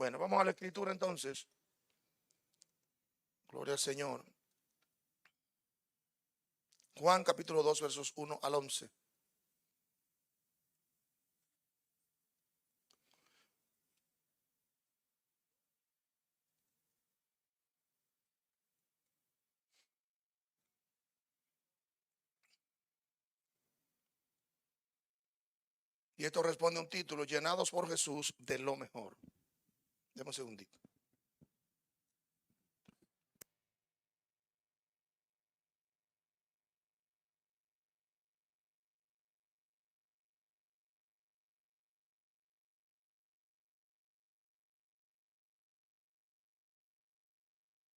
Bueno, vamos a la escritura entonces. Gloria al Señor. Juan capítulo 2 versos 1 al 11. Y esto responde a un título: llenados por Jesús de lo mejor. Deme un segundito.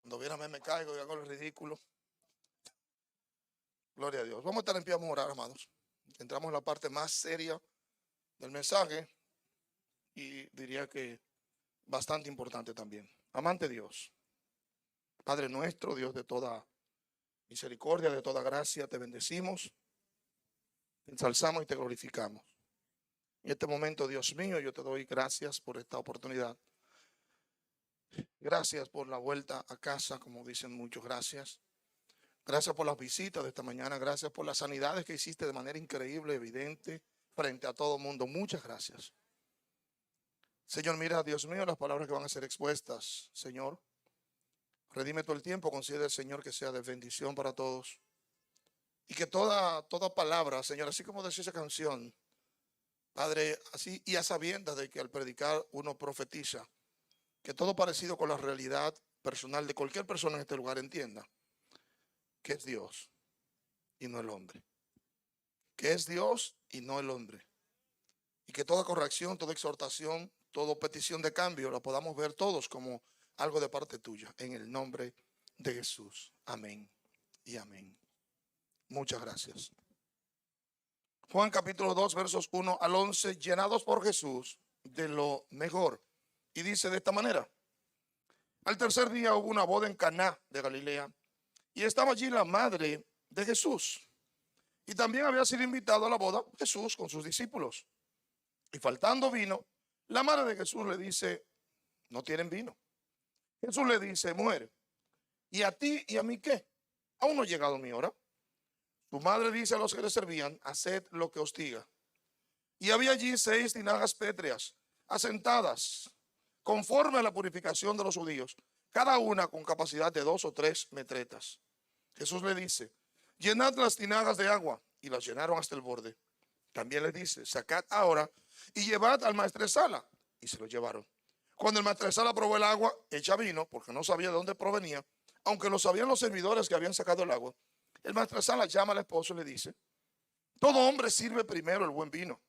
Cuando viene me caigo y hago el ridículo. Gloria a Dios. Vamos a estar en pie, vamos a orar, amados. Entramos en la parte más seria del mensaje y diría que bastante importante también. Amante Dios, Padre nuestro, Dios de toda misericordia, de toda gracia, te bendecimos, te ensalzamos y te glorificamos. En este momento, Dios mío, yo te doy gracias por esta oportunidad. Gracias por la vuelta a casa, como dicen muchos, gracias. Gracias por las visitas de esta mañana, gracias por las sanidades que hiciste de manera increíble, evidente, frente a todo el mundo. Muchas gracias. Señor, mira, Dios mío, las palabras que van a ser expuestas, Señor. Redime todo el tiempo, concede al Señor que sea de bendición para todos. Y que toda palabra, Señor, así como decía esa canción, Padre, así y a sabiendas de que al predicar uno profetiza, que todo parecido con la realidad personal de cualquier persona en este lugar entienda que es Dios y no el hombre. Que es Dios y no el hombre. Y que toda corrección, toda exhortación, toda petición de cambio la podamos ver todos como algo de parte tuya. En el nombre de Jesús. Amén y amén. Muchas gracias. Juan capítulo 2 versos 1 al 11. Llenados por Jesús de lo mejor. Y dice de esta manera: al tercer día hubo una boda en Caná de Galilea, y estaba allí la madre de Jesús. Y también había sido invitado a la boda Jesús con sus discípulos. Y faltando vino, la madre de Jesús le dice: no tienen vino. Jesús le dice: mujer, ¿y a ti y a mí qué? Aún no ha llegado mi hora. Su madre dice a los que le servían: haced lo que os diga. Y había allí 6 tinajas pétreas, asentadas, conforme a la purificación de los judíos, cada una con capacidad de 2 o 3 metretas. Jesús le dice: llenad las tinajas de agua. Y las llenaron hasta el borde. También les dice: sacad ahora y llevad al maestresala. Y se lo llevaron. Cuando el maestresala probó el agua hecha vino, porque no sabía de dónde provenía, aunque lo sabían los servidores que habían sacado el agua, el maestresala llama al esposo y le dice: todo hombre sirve primero el buen vino,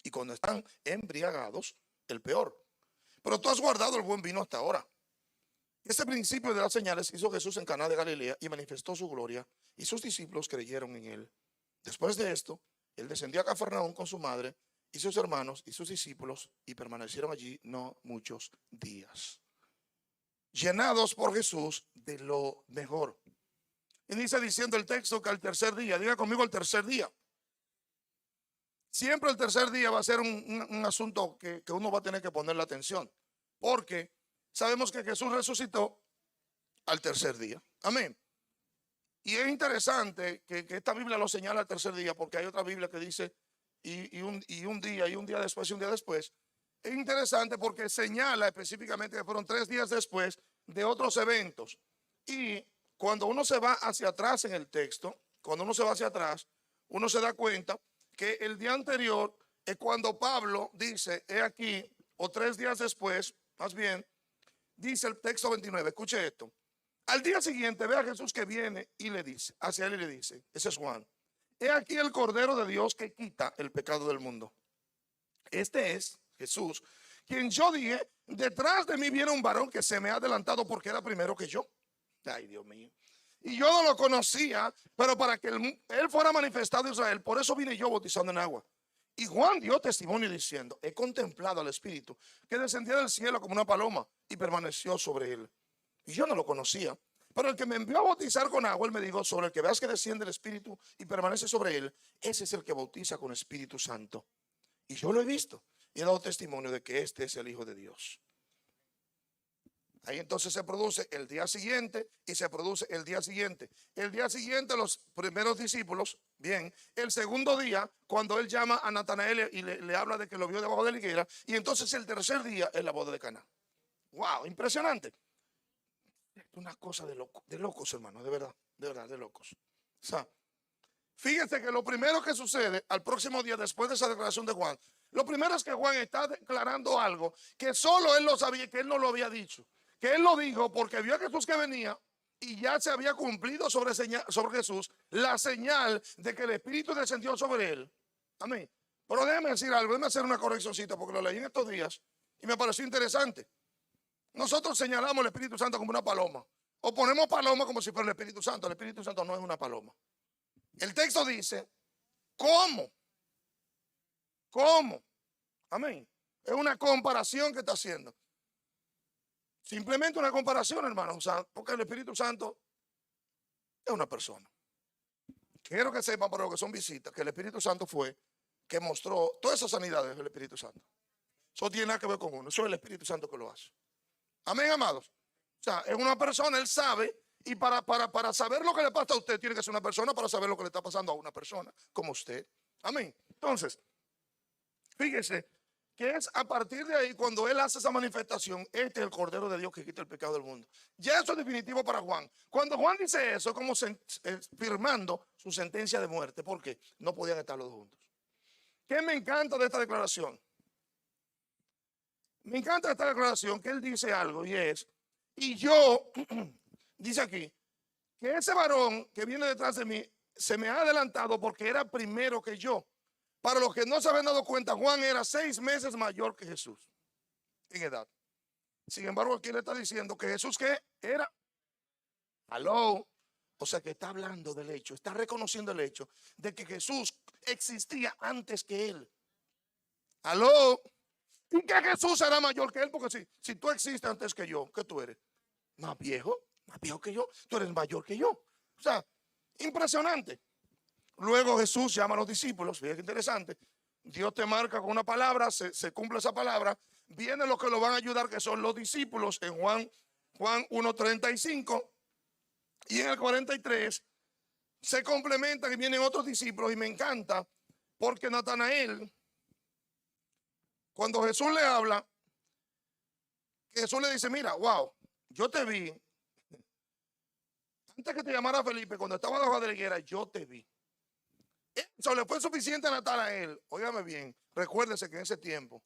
y cuando están embriagados, el peor. Pero tú has guardado el buen vino hasta ahora. Este principio de las señales hizo Jesús en Caná de Galilea y manifestó su gloria, y sus discípulos creyeron en él. Después de esto, él descendió a Cafarnaúm con su madre y sus hermanos y sus discípulos, y permanecieron allí no muchos días. Llenados por Jesús de lo mejor. Inicia diciendo el texto que al tercer día, diga conmigo el tercer día. Siempre el tercer día va a ser un asunto que uno va a tener que ponerle atención, porque sabemos que Jesús resucitó al tercer día. Amén. Y es interesante que esta Biblia lo señala al tercer día, porque hay otra Biblia que dice y un día después y un día después. Es interesante porque señala específicamente que fueron 3 días después de otros eventos. Y cuando uno se va hacia atrás en el texto, cuando uno se va hacia atrás, uno se da cuenta que el día anterior es cuando Pablo dice: he aquí, o 3 días después, más bien, dice el texto 29, escuche esto. Al día siguiente ve a Jesús que viene y le dice, hacia él y le dice, ese es Juan: he aquí el Cordero de Dios que quita el pecado del mundo. Este es Jesús, quien yo dije: detrás de mí viene un varón que se me ha adelantado porque era primero que yo. Ay, Dios mío. Y yo no lo conocía, pero para que él fuera manifestado a Israel, por eso vine yo bautizando en agua. Y Juan dio testimonio diciendo: he contemplado al Espíritu que descendía del cielo como una paloma y permaneció sobre él. Y yo no lo conocía, pero el que me envió a bautizar con agua, él me dijo: sobre el que veas que desciende el Espíritu y permanece sobre él, ese es el que bautiza con Espíritu Santo. Y yo lo he visto y he dado testimonio de que este es el Hijo de Dios. Ahí entonces se produce el día siguiente y se produce el día siguiente. El día siguiente los primeros discípulos, bien. El segundo día, cuando él llama a Natanael y le habla de que lo vio debajo de la higuera. Y entonces el tercer día es la boda de Caná. ¡Wow! Impresionante. Es una cosa de locos, hermano, de verdad, de locos. O sea, fíjense que lo primero que sucede al próximo día después de esa declaración de Juan, lo primero es que Juan está declarando algo que solo él lo sabía, que él no lo había dicho. Que él lo dijo porque vio a Jesús que venía y ya se había cumplido sobre Jesús la señal de que el Espíritu descendió sobre él. Amén. Pero déjeme decir algo, déjeme hacer una correccióncita porque lo leí en estos días y me pareció interesante. Nosotros señalamos al Espíritu Santo como una paloma o ponemos paloma como si fuera el Espíritu Santo. El Espíritu Santo no es una paloma. El texto dice, ¿cómo? ¿Cómo? Amén. Es una comparación que está haciendo. Simplemente una comparación, hermano. O sea, porque el Espíritu Santo es una persona. Quiero que sepan, para los que son visitas, que el Espíritu Santo fue que mostró todas esas sanidades del Espíritu Santo. Eso tiene nada que ver con uno. Eso es el Espíritu Santo que lo hace. Amén, amados. O sea, es una persona, él sabe. Y para saber lo que le pasa a usted, tiene que ser una persona para saber lo que le está pasando a una persona como usted. Amén. Entonces, fíjese que es a partir de ahí cuando él hace esa manifestación, este es el Cordero de Dios que quita el pecado del mundo. Ya eso es definitivo para Juan. Cuando Juan dice eso, es como firmando su sentencia de muerte, porque no podían estar los dos juntos. ¿Qué me encanta de esta declaración? Me encanta esta declaración que él dice algo y es, y yo, dice aquí, que ese varón que viene detrás de mí se me ha adelantado porque era primero que yo. Para los que no se habían dado cuenta, Juan era 6 meses mayor que Jesús en edad. Sin embargo, aquí le está diciendo que Jesús, ¿qué era? Aló. O sea que está hablando del hecho, está reconociendo el hecho de que Jesús existía antes que él. Aló. ¿Y que Jesús era mayor que él? Porque si tú existes antes que yo, ¿qué tú eres? Más viejo que yo. Tú eres mayor que yo. O sea, impresionante. Luego Jesús llama a los discípulos, fíjate qué interesante, Dios te marca con una palabra, se cumple esa palabra, vienen los que lo van a ayudar, que son los discípulos, en Juan 1:35, y en el 43 se complementan y vienen otros discípulos, y me encanta, porque Natanael, cuando Jesús le habla, Jesús le dice, mira, wow, yo te vi, antes que te llamara Felipe, cuando estaba debajo de la higuera, yo te vi. Eso le fue suficiente a Natanael. Óigame bien, recuérdese que en ese tiempo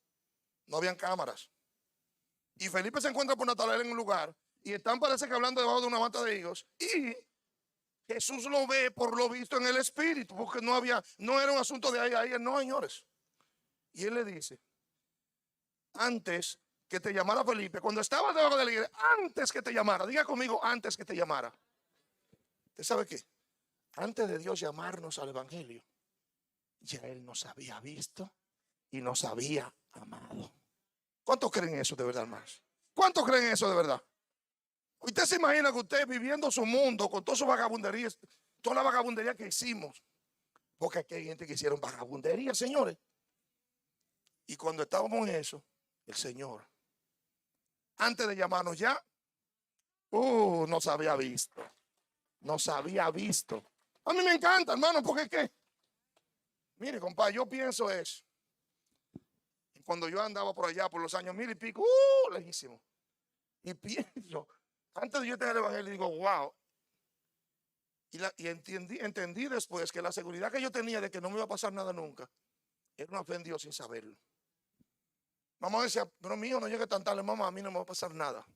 no habían cámaras. Y Felipe se encuentra por Natanael en un lugar y están, parece que hablando debajo de una mata de higos. Y Jesús lo ve por lo visto en el espíritu, porque no era un asunto de ahí, no, señores. Y él le dice, antes que te llamara Felipe, cuando estaba debajo de la higuera, antes que te llamara, diga conmigo, antes que te llamara. ¿Usted sabe qué? Antes de Dios llamarnos al evangelio, ya él nos había visto y nos había amado. ¿Cuántos creen eso de verdad, hermanos? ¿Cuántos creen eso de verdad? Usted se imagina que usted viviendo su mundo con todas sus vagabunderías, toda la vagabundería que hicimos, porque aquí hay gente que hicieron vagabundería, señores. Y cuando estábamos en eso, el Señor, antes de llamarnos ya, nos había visto. Nos había visto. A mí me encanta, hermano, porque es que, mire, compadre, yo pienso eso. Y cuando yo andaba por allá por los años 1000 y pico, lejísimo. Y pienso, antes de yo tener el evangelio, digo, wow. Y entendí después que la seguridad que yo tenía de que no me iba a pasar nada nunca, era una fe en Dios sin saberlo. Mamá decía, pero mi hijo no llegue tan tarde, mamá, a mí no me va a pasar nada.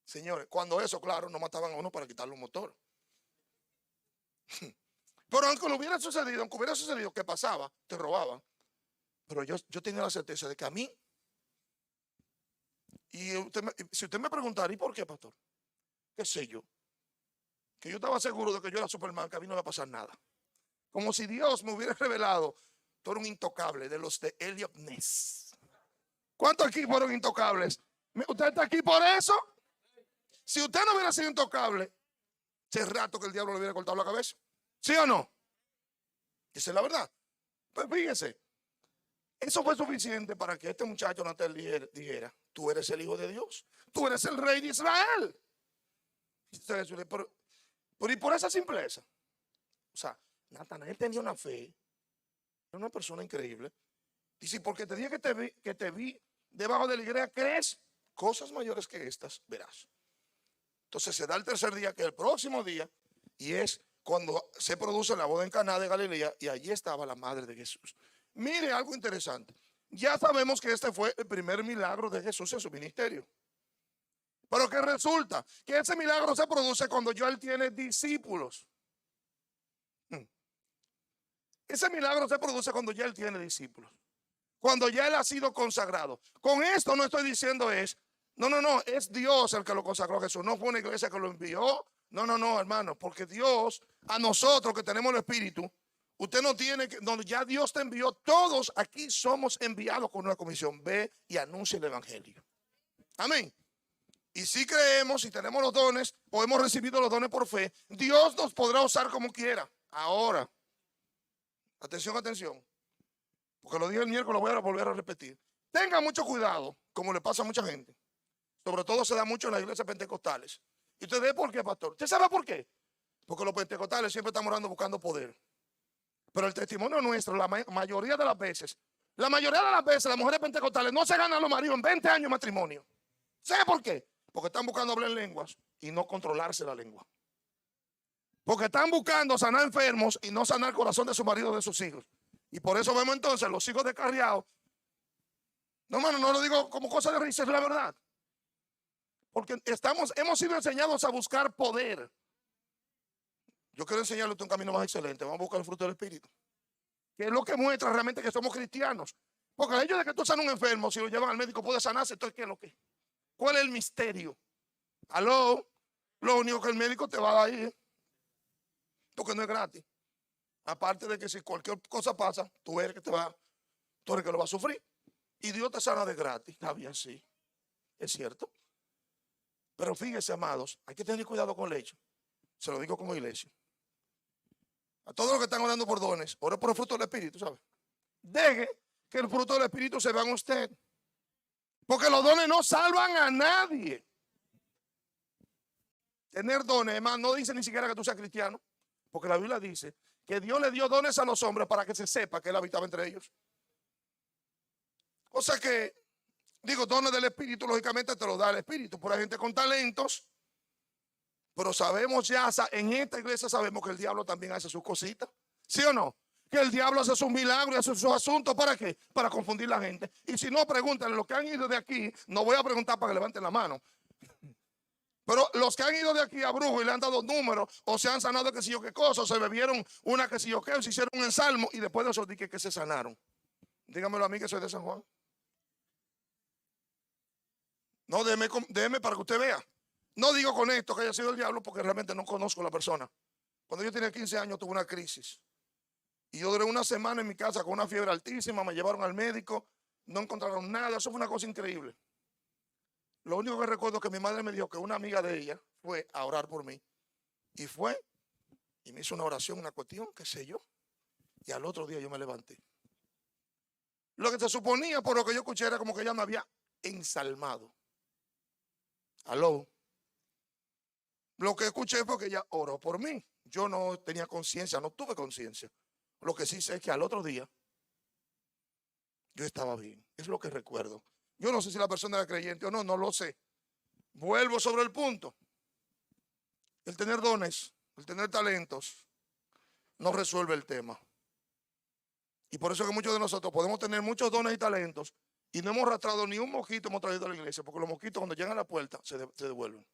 Señores, cuando eso, claro, no mataban a uno para quitarle un motor. Pero aunque hubiera sucedido, ¿qué pasaba? Te robaban. Pero yo tenía la certeza de que a mí, y si usted me preguntara, ¿y por qué, pastor? ¿Qué sé yo? Que yo estaba seguro de que yo era Superman, que a mí no me iba a pasar nada. Como si Dios me hubiera revelado, tú eres un intocable de los de Elliot Ness. ¿Cuántos aquí fueron intocables? ¿Usted está aquí por eso? Si usted no hubiera sido intocable, hace rato que el diablo le hubiera cortado la cabeza. ¿Sí o no? Esa es la verdad. Pues fíjese, Eso fue suficiente para que este muchacho Natanael dijera, tú eres el Hijo de Dios, tú eres el Rey de Israel. Y por esa simpleza, o sea, Natanael tenía una fe, era una persona increíble. Dice, porque te dije que te vi debajo de la higuera, ¿crees? Cosas mayores que estas verás. Entonces se da el tercer día, que es el próximo día, y es cuando se produce la boda en Caná de Galilea, y allí estaba la madre de Jesús. Mire algo interesante. Ya sabemos que este fue el primer milagro de Jesús en su ministerio. Pero ¿qué resulta? Que ese milagro se produce cuando ya él tiene discípulos. Ese milagro se produce cuando ya él tiene discípulos. Cuando ya él ha sido consagrado. Con esto no estoy diciendo no, es Dios el que lo consagró a Jesús. No fue una iglesia que lo envió. No, hermano, porque Dios, a nosotros que tenemos el Espíritu, usted no tiene que, donde ya Dios te envió, todos aquí somos enviados con una comisión. Ve y anuncia el Evangelio. Amén. Y si creemos, si tenemos los dones, o hemos recibido los dones por fe, Dios nos podrá usar como quiera. Ahora, atención, porque lo dije el miércoles, lo voy a volver a repetir. Tenga mucho cuidado, como le pasa a mucha gente. Sobre todo se da mucho en las iglesias pentecostales. ¿Y usted ve por qué, pastor? ¿Usted sabe por qué? Porque los pentecostales siempre están orando buscando poder. Pero el testimonio nuestro, la mayoría de las veces, las mujeres pentecostales no se ganan a los maridos en 20 años de matrimonio. ¿Sabe por qué? Porque están buscando hablar en lenguas y no controlarse la lengua. Porque están buscando sanar enfermos y no sanar el corazón de su marido o de sus hijos. Y por eso vemos entonces los hijos descarriados. No, hermano, no lo digo como cosa de risa, es la verdad. Porque hemos sido enseñados a buscar poder. Yo quiero enseñarle un camino más excelente. Vamos a buscar el fruto del Espíritu. Que es lo que muestra realmente que somos cristianos. Porque el hecho de que tú sanes un enfermo, si lo llevan al médico, puede sanarse. Entonces, ¿qué es lo que? ¿Cuál es el misterio? Aló, lo único que el médico te va a dar ahí, porque no es gratis. Aparte de que si cualquier cosa pasa, tú eres que lo vas a sufrir. Y Dios te sana de gratis. Está bien, sí. Es cierto. Pero fíjense, amados, hay que tener cuidado con el hecho. Se lo digo como iglesia. A todos los que están orando por dones, ore por el fruto del Espíritu, ¿sabe? Deje que el fruto del Espíritu se vea en usted. Porque los dones no salvan a nadie. Tener dones, hermano, no dice ni siquiera que tú seas cristiano. Porque la Biblia dice que Dios le dio dones a los hombres para que se sepa que Él habitaba entre ellos. O sea que, digo, dones del Espíritu, lógicamente te lo da el Espíritu. Por hay gente con talentos. Pero sabemos ya, en esta iglesia sabemos que el diablo también hace sus cositas. ¿Sí o no? Que el diablo hace sus milagros y hace sus asuntos. ¿Para qué? Para confundir a la gente. Y si no, pregúntenle, los que han ido de aquí, no voy a preguntar para que levanten la mano. Pero los que han ido de aquí a Brujo y le han dado números, o se han sanado de qué sé yo qué cosa, o se bebieron una qué sé yo qué, o se hicieron un ensalmo y después de eso dije que se sanaron. Dígamelo a mí que soy de San Juan. No, déjeme para que usted vea. No digo con esto que haya sido el diablo porque realmente no conozco a la persona. Cuando yo tenía 15 años tuve una crisis. Y yo duré una semana en mi casa con una fiebre altísima, me llevaron al médico, no encontraron nada, eso fue una cosa increíble. Lo único que recuerdo es que mi madre me dijo que una amiga de ella fue a orar por mí. Y fue, y me hizo una oración, una cuestión, qué sé yo. Y al otro día yo me levanté. Lo que se suponía por lo que yo escuché era como que ella me había ensalmado. Aló. Lo que escuché fue que ella oró por mí. Yo no tenía conciencia, no tuve conciencia. Lo que sí sé es que al otro día yo estaba bien. Es lo que recuerdo. Yo no sé si la persona era creyente o no, no lo sé. Vuelvo sobre el punto. El tener dones, el tener talentos, no resuelve el tema. Y por eso que muchos de nosotros podemos tener muchos dones y talentos y no hemos arrastrado ni un mosquito, hemos traído a la iglesia, porque los mosquitos cuando llegan a la puerta se devuelven.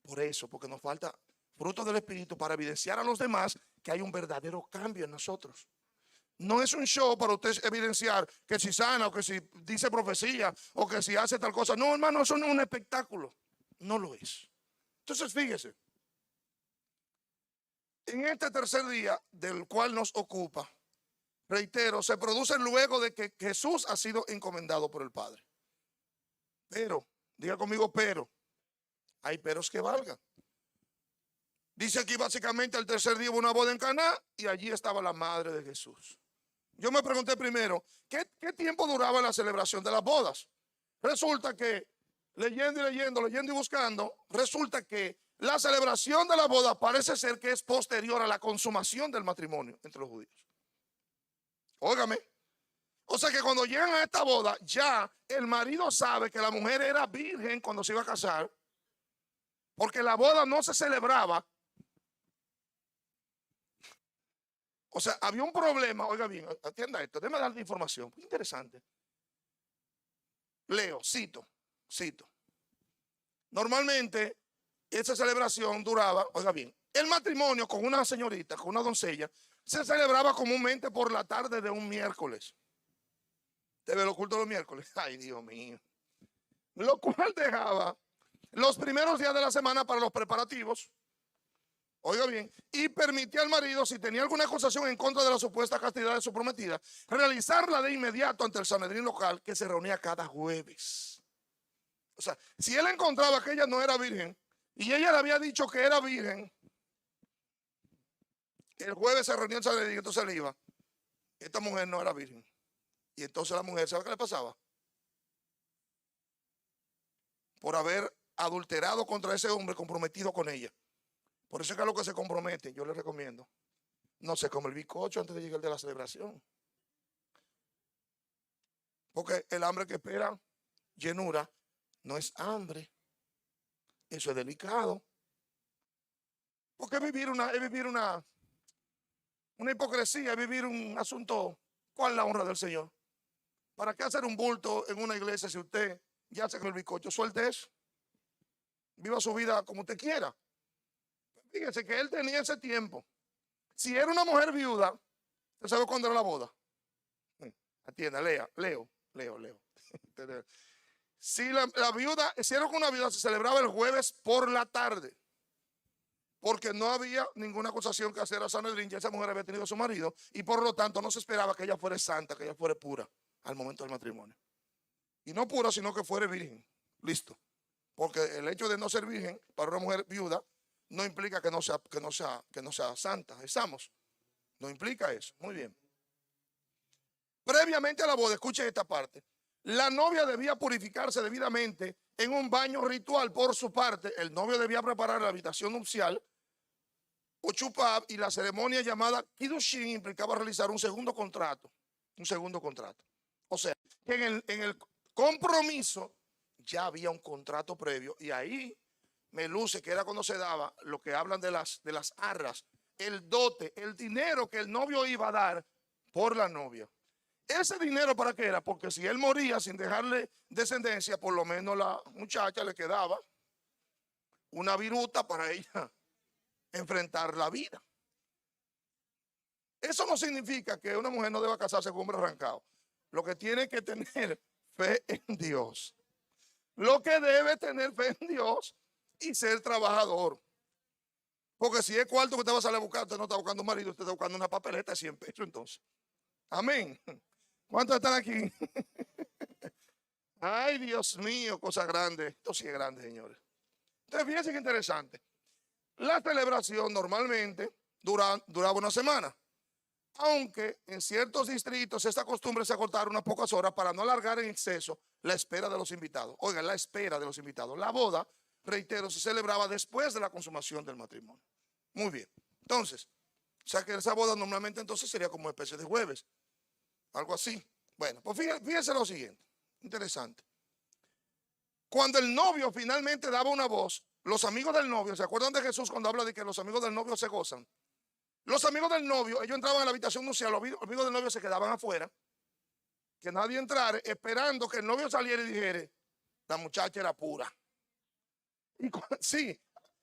Por eso, porque nos falta fruto del Espíritu para evidenciar a los demás que hay un verdadero cambio en nosotros. No es un show para usted evidenciar que si sana o que si dice profecía o que si hace tal cosa. No, hermano, eso no es un espectáculo. No lo es. Entonces, fíjese. En este tercer día del cual nos ocupa, reitero, se produce luego de que Jesús ha sido encomendado por el Padre. Pero, diga conmigo, pero. Hay peros que valgan. Dice aquí básicamente el tercer día hubo una boda en Caná y allí estaba la madre de Jesús. Yo me pregunté primero, ¿qué tiempo duraba la celebración de las bodas? Resulta que, leyendo y buscando, resulta que la celebración de la boda parece ser que es posterior a la consumación del matrimonio entre los judíos. Óigame. O sea que cuando llegan a esta boda, ya el marido sabe que la mujer era virgen cuando se iba a casar, porque la boda no se celebraba. O sea, había un problema. Oiga bien, atienda esto, déjame darle información. Muy interesante. Leo, cito. Normalmente, esa celebración duraba, oiga bien, el matrimonio con una señorita, con una doncella, se celebraba comúnmente por la tarde de un miércoles. ¿Te ve lo oculto los miércoles? Ay, Dios mío. Lo cual dejaba los primeros días de la semana para los preparativos. Oiga bien, y permitía al marido, si tenía alguna acusación en contra de la supuesta castidad de su prometida, realizarla de inmediato ante el Sanedrín local, que se reunía cada jueves. O sea, si él encontraba que ella no era virgen y ella le había dicho que era virgen, el jueves se reunía el Sanedrín, entonces le iba. Esta mujer no era virgen. Y entonces la mujer, ¿sabe qué le pasaba? Por haber adulterado contra ese hombre comprometido con ella. Por eso es que a lo que se compromete, yo le recomiendo, no se come el bizcocho antes de llegar de la celebración. Porque el hambre que espera llenura no es hambre. Eso es delicado. Porque es vivir una hipocresía, es vivir un asunto. ¿Cuál es la honra del Señor? ¿Para qué hacer un bulto en una iglesia si usted ya se come el bizcocho? Suelte eso. Viva su vida como usted quiera. Fíjense que él tenía ese tiempo. Si era una mujer viuda, ¿usted sabe cuándo era la boda? Atienda, leo. Si la viuda, si era con una viuda, se celebraba el jueves por la tarde. Porque no había ninguna acusación que hacer a Sanedrín, ya esa mujer había tenido a su marido, y por lo tanto no se esperaba que ella fuera santa, que ella fuera pura al momento del matrimonio. Y no pura, sino que fuera virgen. Listo. Porque el hecho de no ser virgen para una mujer viuda no implica que no sea santa. ¿Estamos? No implica eso. Muy bien. Previamente a la boda, escuchen esta parte. La novia debía purificarse debidamente en un baño ritual por su parte. El novio debía preparar la habitación nupcial o chupab, y la ceremonia llamada Kiddushin implicaba realizar un segundo contrato. O sea, que en el compromiso ya había un contrato previo, y ahí me luce que era cuando se daba lo que hablan de las arras, el dote, el dinero que el novio iba a dar por la novia. ¿Ese dinero para qué era? Porque si él moría sin dejarle descendencia, por lo menos la muchacha le quedaba una viruta para ella enfrentar la vida. Eso no significa que una mujer no deba casarse con un hombre arrancado. Lo que tiene que tener fe en Dios. Lo que debe tener fe en Dios y ser trabajador. Porque si es cuarto que usted va a salir a buscar, usted no está buscando un marido, usted está buscando una papeleta de 100 pesos entonces. Amén. ¿Cuántos están aquí? Ay, Dios mío, cosa grande. Esto sí es grande, señores. Entonces, fíjense qué interesante. La celebración normalmente duraba una semana. Aunque en ciertos distritos esta costumbre se acortaron unas pocas horas para no alargar en exceso la espera de los invitados. Oigan, la espera de los invitados. La boda, reitero, se celebraba después de la consumación del matrimonio. Muy bien. Entonces, o sea que esa boda normalmente entonces sería como una especie de jueves. Algo así. Bueno, pues fíjense lo siguiente. Interesante. Cuando el novio finalmente daba una voz, los amigos del novio, ¿se acuerdan de Jesús cuando habla de que los amigos del novio se gozan? Los amigos del novio, ellos entraban a la habitación nupcial, los amigos del novio se quedaban afuera, que nadie entrara, esperando que el novio saliera y dijera, la muchacha era pura. Sí,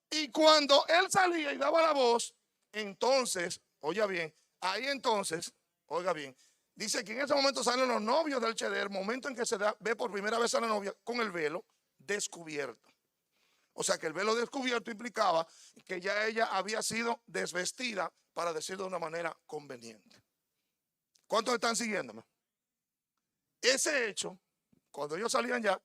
y cuando él salía y daba la voz, entonces, oiga bien, ahí entonces, oiga bien, dice que en ese momento salen los novios del cheder, momento en que se ve por primera vez a la novia con el velo descubierto. O sea que el velo descubierto implicaba que ya ella había sido desvestida, para decirlo de una manera conveniente. ¿Cuántos están siguiéndome? Ese hecho, cuando ellos salían ya,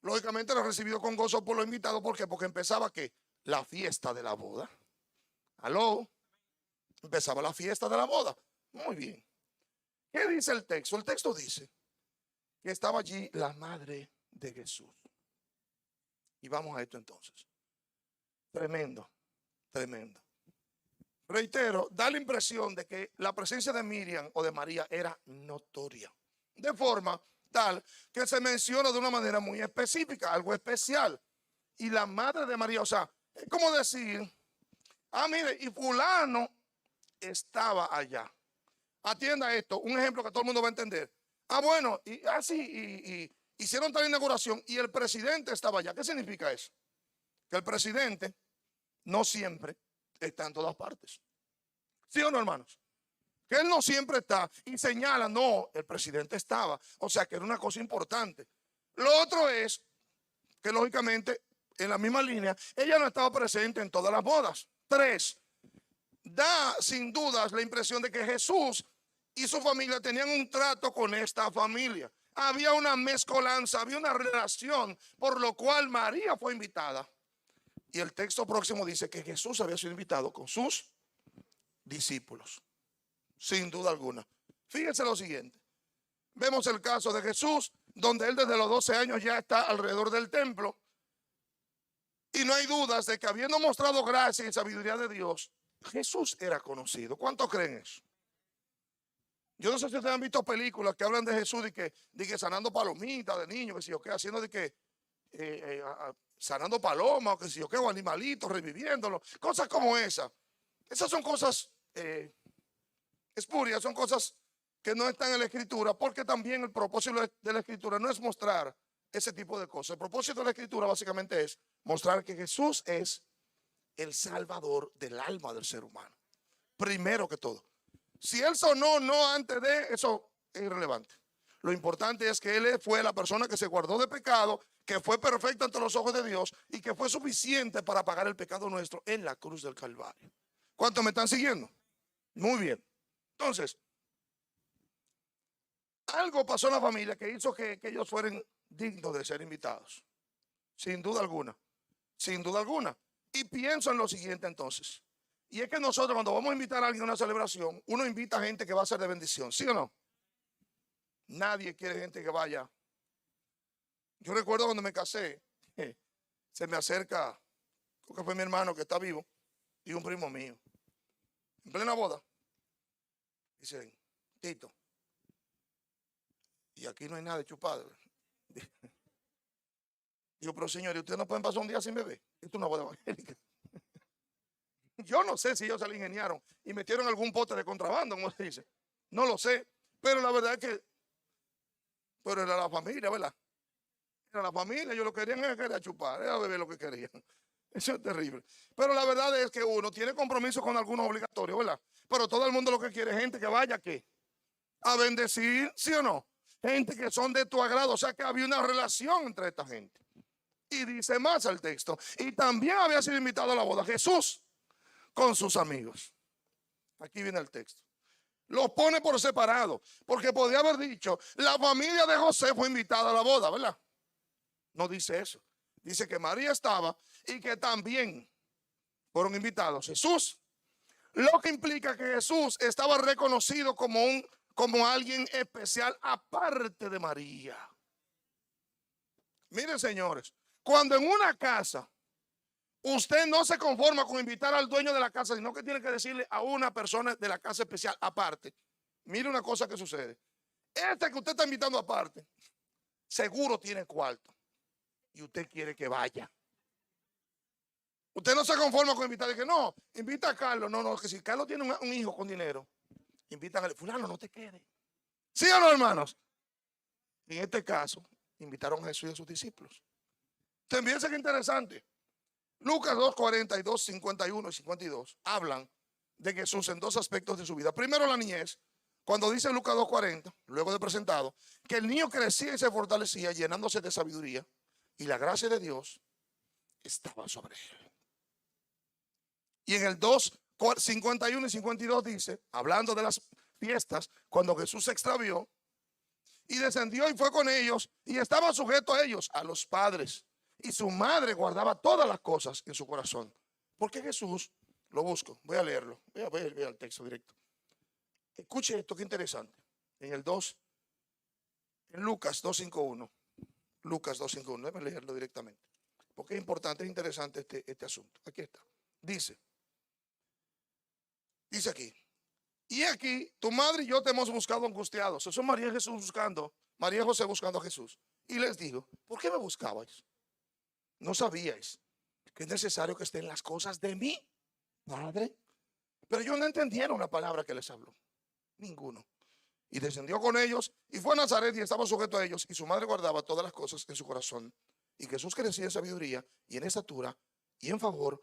lógicamente era recibido con gozo por los invitados. ¿Por qué? Porque empezaba ¿qué? La fiesta de la boda. ¿Aló? Empezaba la fiesta de la boda. Muy bien. ¿Qué dice el texto? El texto dice que estaba allí la madre de Jesús. Y vamos a esto entonces. Tremendo, tremendo. Reitero, da la impresión de que la presencia de Miriam o de María era notoria. De forma tal que se menciona de una manera muy específica, algo especial. Y la madre de María, o sea, es como decir, mire, y fulano estaba allá. Atienda esto, un ejemplo que todo el mundo va a entender. Bueno, y así, y hicieron tal inauguración y el presidente estaba allá. ¿Qué significa eso? Que el presidente no siempre está en todas partes. ¿Sí o no, hermanos? Que él no siempre está y señala, no, el presidente estaba. O sea, que era una cosa importante. Lo otro es que, lógicamente, en la misma línea, ella no estaba presente en todas las bodas. 3, da sin dudas la impresión de que Jesús y su familia tenían un trato con esta familia. Había una mezcolanza, había una relación, por lo cual María fue invitada. Y el texto próximo dice que Jesús había sido invitado con sus discípulos, sin duda alguna. Fíjense lo siguiente. Vemos el caso de Jesús, donde él desde los 12 años ya está alrededor del templo. Y no hay dudas de que habiendo mostrado gracia y sabiduría de Dios, Jesús era conocido. ¿Cuántos creen eso? Yo no sé si ustedes han visto películas que hablan de Jesús de que sanando palomitas de niños, que si yo qué, haciendo de que sanando palomas, o que si yo qué, o animalitos, reviviéndolos, cosas como esas. Esas son cosas espurias, son cosas que no están en la Escritura, porque también el propósito de la Escritura no es mostrar ese tipo de cosas. El propósito de la Escritura básicamente es mostrar que Jesús es el salvador del alma del ser humano. Primero que todo. Si él sonó no antes de, eso es irrelevante. Lo importante es que él fue la persona que se guardó de pecado, que fue perfecta ante los ojos de Dios y que fue suficiente para pagar el pecado nuestro en la cruz del Calvario. ¿Cuántos me están siguiendo? Muy bien. Entonces, algo pasó en la familia que hizo que ellos fueran dignos de ser invitados. Sin duda alguna. Sin duda alguna. Y pienso en lo siguiente entonces. Y es que nosotros cuando vamos a invitar a alguien a una celebración, uno invita a gente que va a ser de bendición, ¿sí o no? Nadie quiere gente que vaya. Yo recuerdo cuando me casé, se me acerca, creo que fue mi hermano que está vivo, y un primo mío. En plena boda, dicen, Tito, y aquí no hay nada de chupado. Digo, pero señores, ustedes no pueden pasar un día sin beber. Esto es una boda evangélica. Yo no sé si ellos se la ingeniaron y metieron algún pote de contrabando, como se dice. No lo sé, pero la verdad es que, pero era la familia, ¿verdad? Era la familia, ellos lo querían era chupar, era beber lo que querían. Eso es terrible. Pero la verdad es que uno tiene compromiso con algunos obligatorios, ¿verdad? Pero todo el mundo lo que quiere es gente que vaya, ¿qué? A bendecir, ¿sí o no? Gente que son de tu agrado, o sea que había una relación entre esta gente. Y dice más el texto, y también había sido invitado a la boda Jesús con sus amigos. Aquí viene el texto. Los pone por separado, porque podía haber dicho, la familia de José fue invitada a la boda, ¿verdad? No dice eso. Dice que María estaba y que también fueron invitados Jesús. Lo que implica que Jesús estaba reconocido como alguien especial aparte de María. Miren, señores, cuando en una casa usted no se conforma con invitar al dueño de la casa, sino que tiene que decirle a una persona de la casa especial aparte. Mire una cosa que sucede. Este que usted está invitando aparte, seguro tiene cuarto. Y usted quiere que vaya. Usted no se conforma con invitar. Que no, invita a Carlos. No, que si Carlos tiene un hijo con dinero, invitan a fulano, no te quede. ¿Sí o no, hermanos? En este caso, invitaron a Jesús y a sus discípulos. También es interesante. Lucas 2, 42, 51 y 52 hablan de Jesús en dos aspectos de su vida. Primero, la niñez. Cuando dice Lucas 2:40, luego de presentado, que el niño crecía y se fortalecía llenándose de sabiduría y la gracia de Dios estaba sobre él. Y en el 2, 51 y 52 dice, hablando de las fiestas, cuando Jesús se extravió y descendió y fue con ellos y estaba sujeto a ellos, a los padres. Y su madre guardaba todas las cosas en su corazón. Porque Jesús, lo busco, voy a leerlo, voy a ver el texto directo. Escuche esto, qué interesante. en el 2, en Lucas 2:51. Lucas 2:51, déjame leerlo directamente, porque es importante, es interesante este asunto. Aquí está. Dice aquí, y aquí tu madre y yo te hemos buscado angustiados. Eso es María y Jesús buscando, María y José buscando a Jesús. Y les digo, ¿por qué me buscabais? ¿No sabíais que es necesario que estén las cosas de mi Padre? Pero ellos no entendieron la palabra que les habló, ninguno. Y descendió con ellos y fue a Nazaret y estaba sujeto a ellos, y su madre guardaba todas las cosas en su corazón. Y Jesús crecía en sabiduría y en estatura y en favor.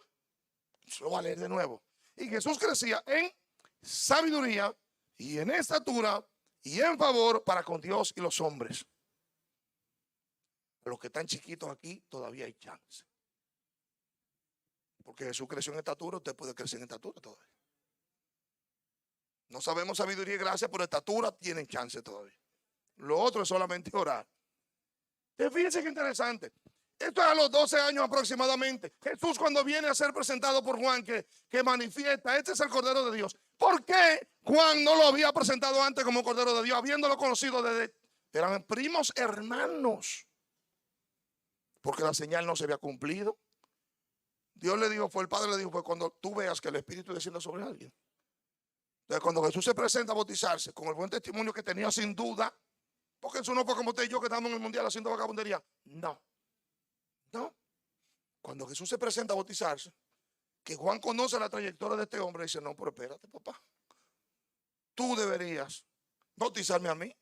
Lo va a leer de nuevo. Y Jesús crecía en sabiduría y en estatura y en favor para con Dios y los hombres. A los que están chiquitos aquí todavía hay chance, porque Jesús creció en estatura. Usted puede crecer en estatura todavía. No sabemos sabiduría y gracia, pero estatura tienen chance todavía. Lo otro es solamente orar. Fíjense qué interesante. Esto es a los 12 años aproximadamente. Jesús, cuando viene a ser presentado por Juan, que manifiesta, este es el Cordero de Dios. ¿Por qué Juan no lo había presentado antes como Cordero de Dios, habiéndolo conocido desde, eran primos hermanos? Porque la señal no se había cumplido. Dios le dijo, el Padre le dijo, pues cuando tú veas que el Espíritu descienda sobre alguien. Entonces, cuando Jesús se presenta a bautizarse, con el buen testimonio que tenía sin duda, porque eso no fue como usted y yo que estamos en el mundial haciendo vagabundería. No. Cuando Jesús se presenta a bautizarse, que Juan conoce la trayectoria de este hombre, dice, no, pero espérate, papá. Tú deberías bautizarme a mí,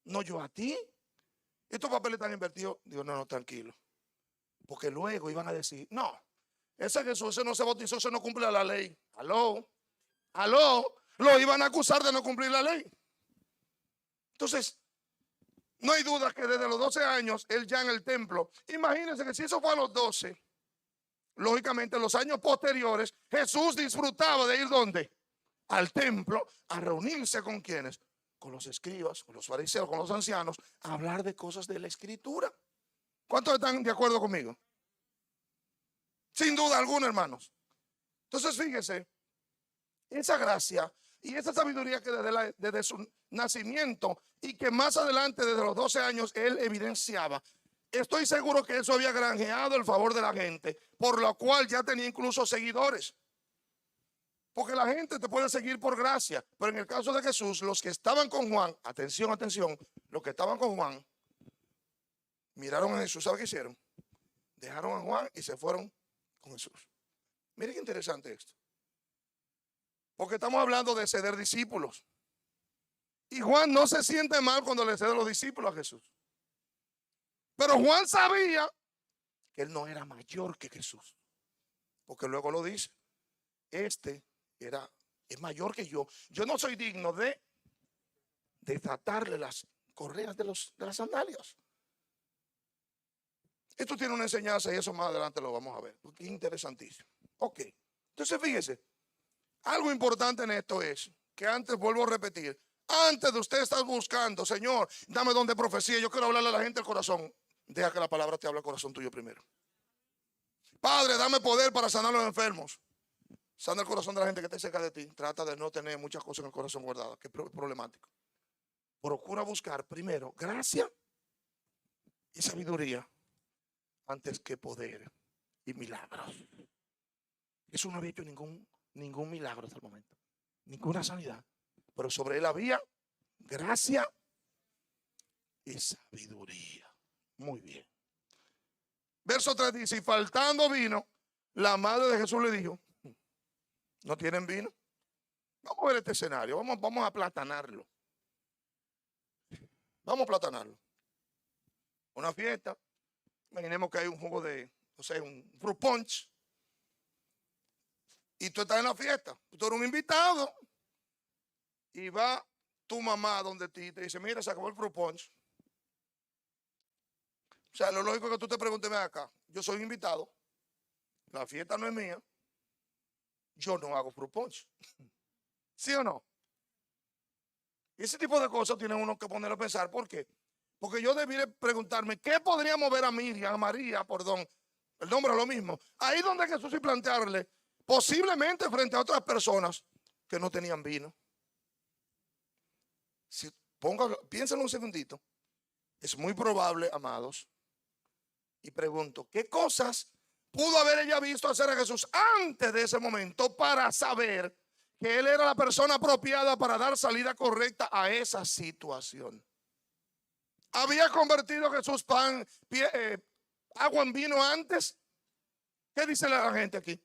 no yo a ti. Estos papeles están invertidos. Digo, no, tranquilo. Porque luego iban a decir, no, ese Jesús, ese no se bautizó, ese no cumple la ley. Aló. Lo iban a acusar de no cumplir la ley. Entonces, no hay duda que desde los 12 años, él ya en el templo. Imagínense que si eso fue a los 12, lógicamente en los años posteriores, Jesús disfrutaba de ir ¿dónde? Al templo, a reunirse con quienes, con los escribas, con los fariseos, con los ancianos, a hablar de cosas de la escritura. ¿Cuántos están de acuerdo conmigo? Sin duda alguna, hermanos. Entonces, fíjese, esa gracia y esa sabiduría que desde su nacimiento y que más adelante, desde los 12 años, él evidenciaba. Estoy seguro que eso había granjeado el favor de la gente, por lo cual ya tenía incluso seguidores. Porque la gente te puede seguir por gracia, pero en el caso de Jesús, los que estaban con Juan, atención, los que estaban con Juan, miraron a Jesús, ¿sabe qué hicieron? Dejaron a Juan y se fueron con Jesús. Miren qué interesante esto. Porque estamos hablando de ceder discípulos. Y Juan no se siente mal cuando le cede los discípulos a Jesús. Pero Juan sabía que él no era mayor que Jesús. Porque luego lo dice. Este es mayor que yo. Yo no soy digno de desatarle las correas de las sandalias. Esto tiene una enseñanza y eso más adelante lo vamos a ver. Porque es interesantísimo. Ok. Entonces fíjese. Algo importante en esto es que antes, vuelvo a repetir, antes de usted estar buscando, Señor, dame don de profecía, yo quiero hablarle a la gente del corazón. Deja que la palabra te hable al corazón tuyo primero. Padre, dame poder para sanar a los enfermos. Sana el corazón de la gente que esté cerca de ti. Trata de no tener muchas cosas en el corazón guardadas, que es problemático. Procura buscar primero gracia y sabiduría antes que poder y milagros. Eso no había hecho ningún milagro hasta el momento, ninguna sanidad, pero sobre él había gracia y sabiduría. Muy bien. Verso 3 dice, y faltando vino, la madre de Jesús le dijo, ¿no tienen vino? Vamos a ver este escenario, vamos a aplatanarlo. Vamos a aplatanarlo. Una fiesta, imaginemos que hay un jugo un fruit punch. Y tú estás en la fiesta, tú eres un invitado. Y va tu mamá donde ti y te dice, mira, se acabó el fruit punch. O sea, lo lógico es que tú te preguntes, ven acá, yo soy invitado, la fiesta no es mía, yo no hago fruit punch. ¿Sí o no? Y ese tipo de cosas tiene uno que poner a pensar. ¿Por qué? Porque yo debería preguntarme, ¿qué podría mover a Miriam, a María, perdón, el nombre es lo mismo? Ahí donde Jesús y plantearle, posiblemente frente a otras personas que no tenían vino. Si Piénsenlo un segundito. Es muy probable, amados, y pregunto, ¿qué cosas pudo haber ella visto hacer a Jesús antes de ese momento para saber que él era la persona apropiada para dar salida correcta a esa situación? ¿Había convertido Jesús agua en vino antes? ¿Qué dice la gente aquí?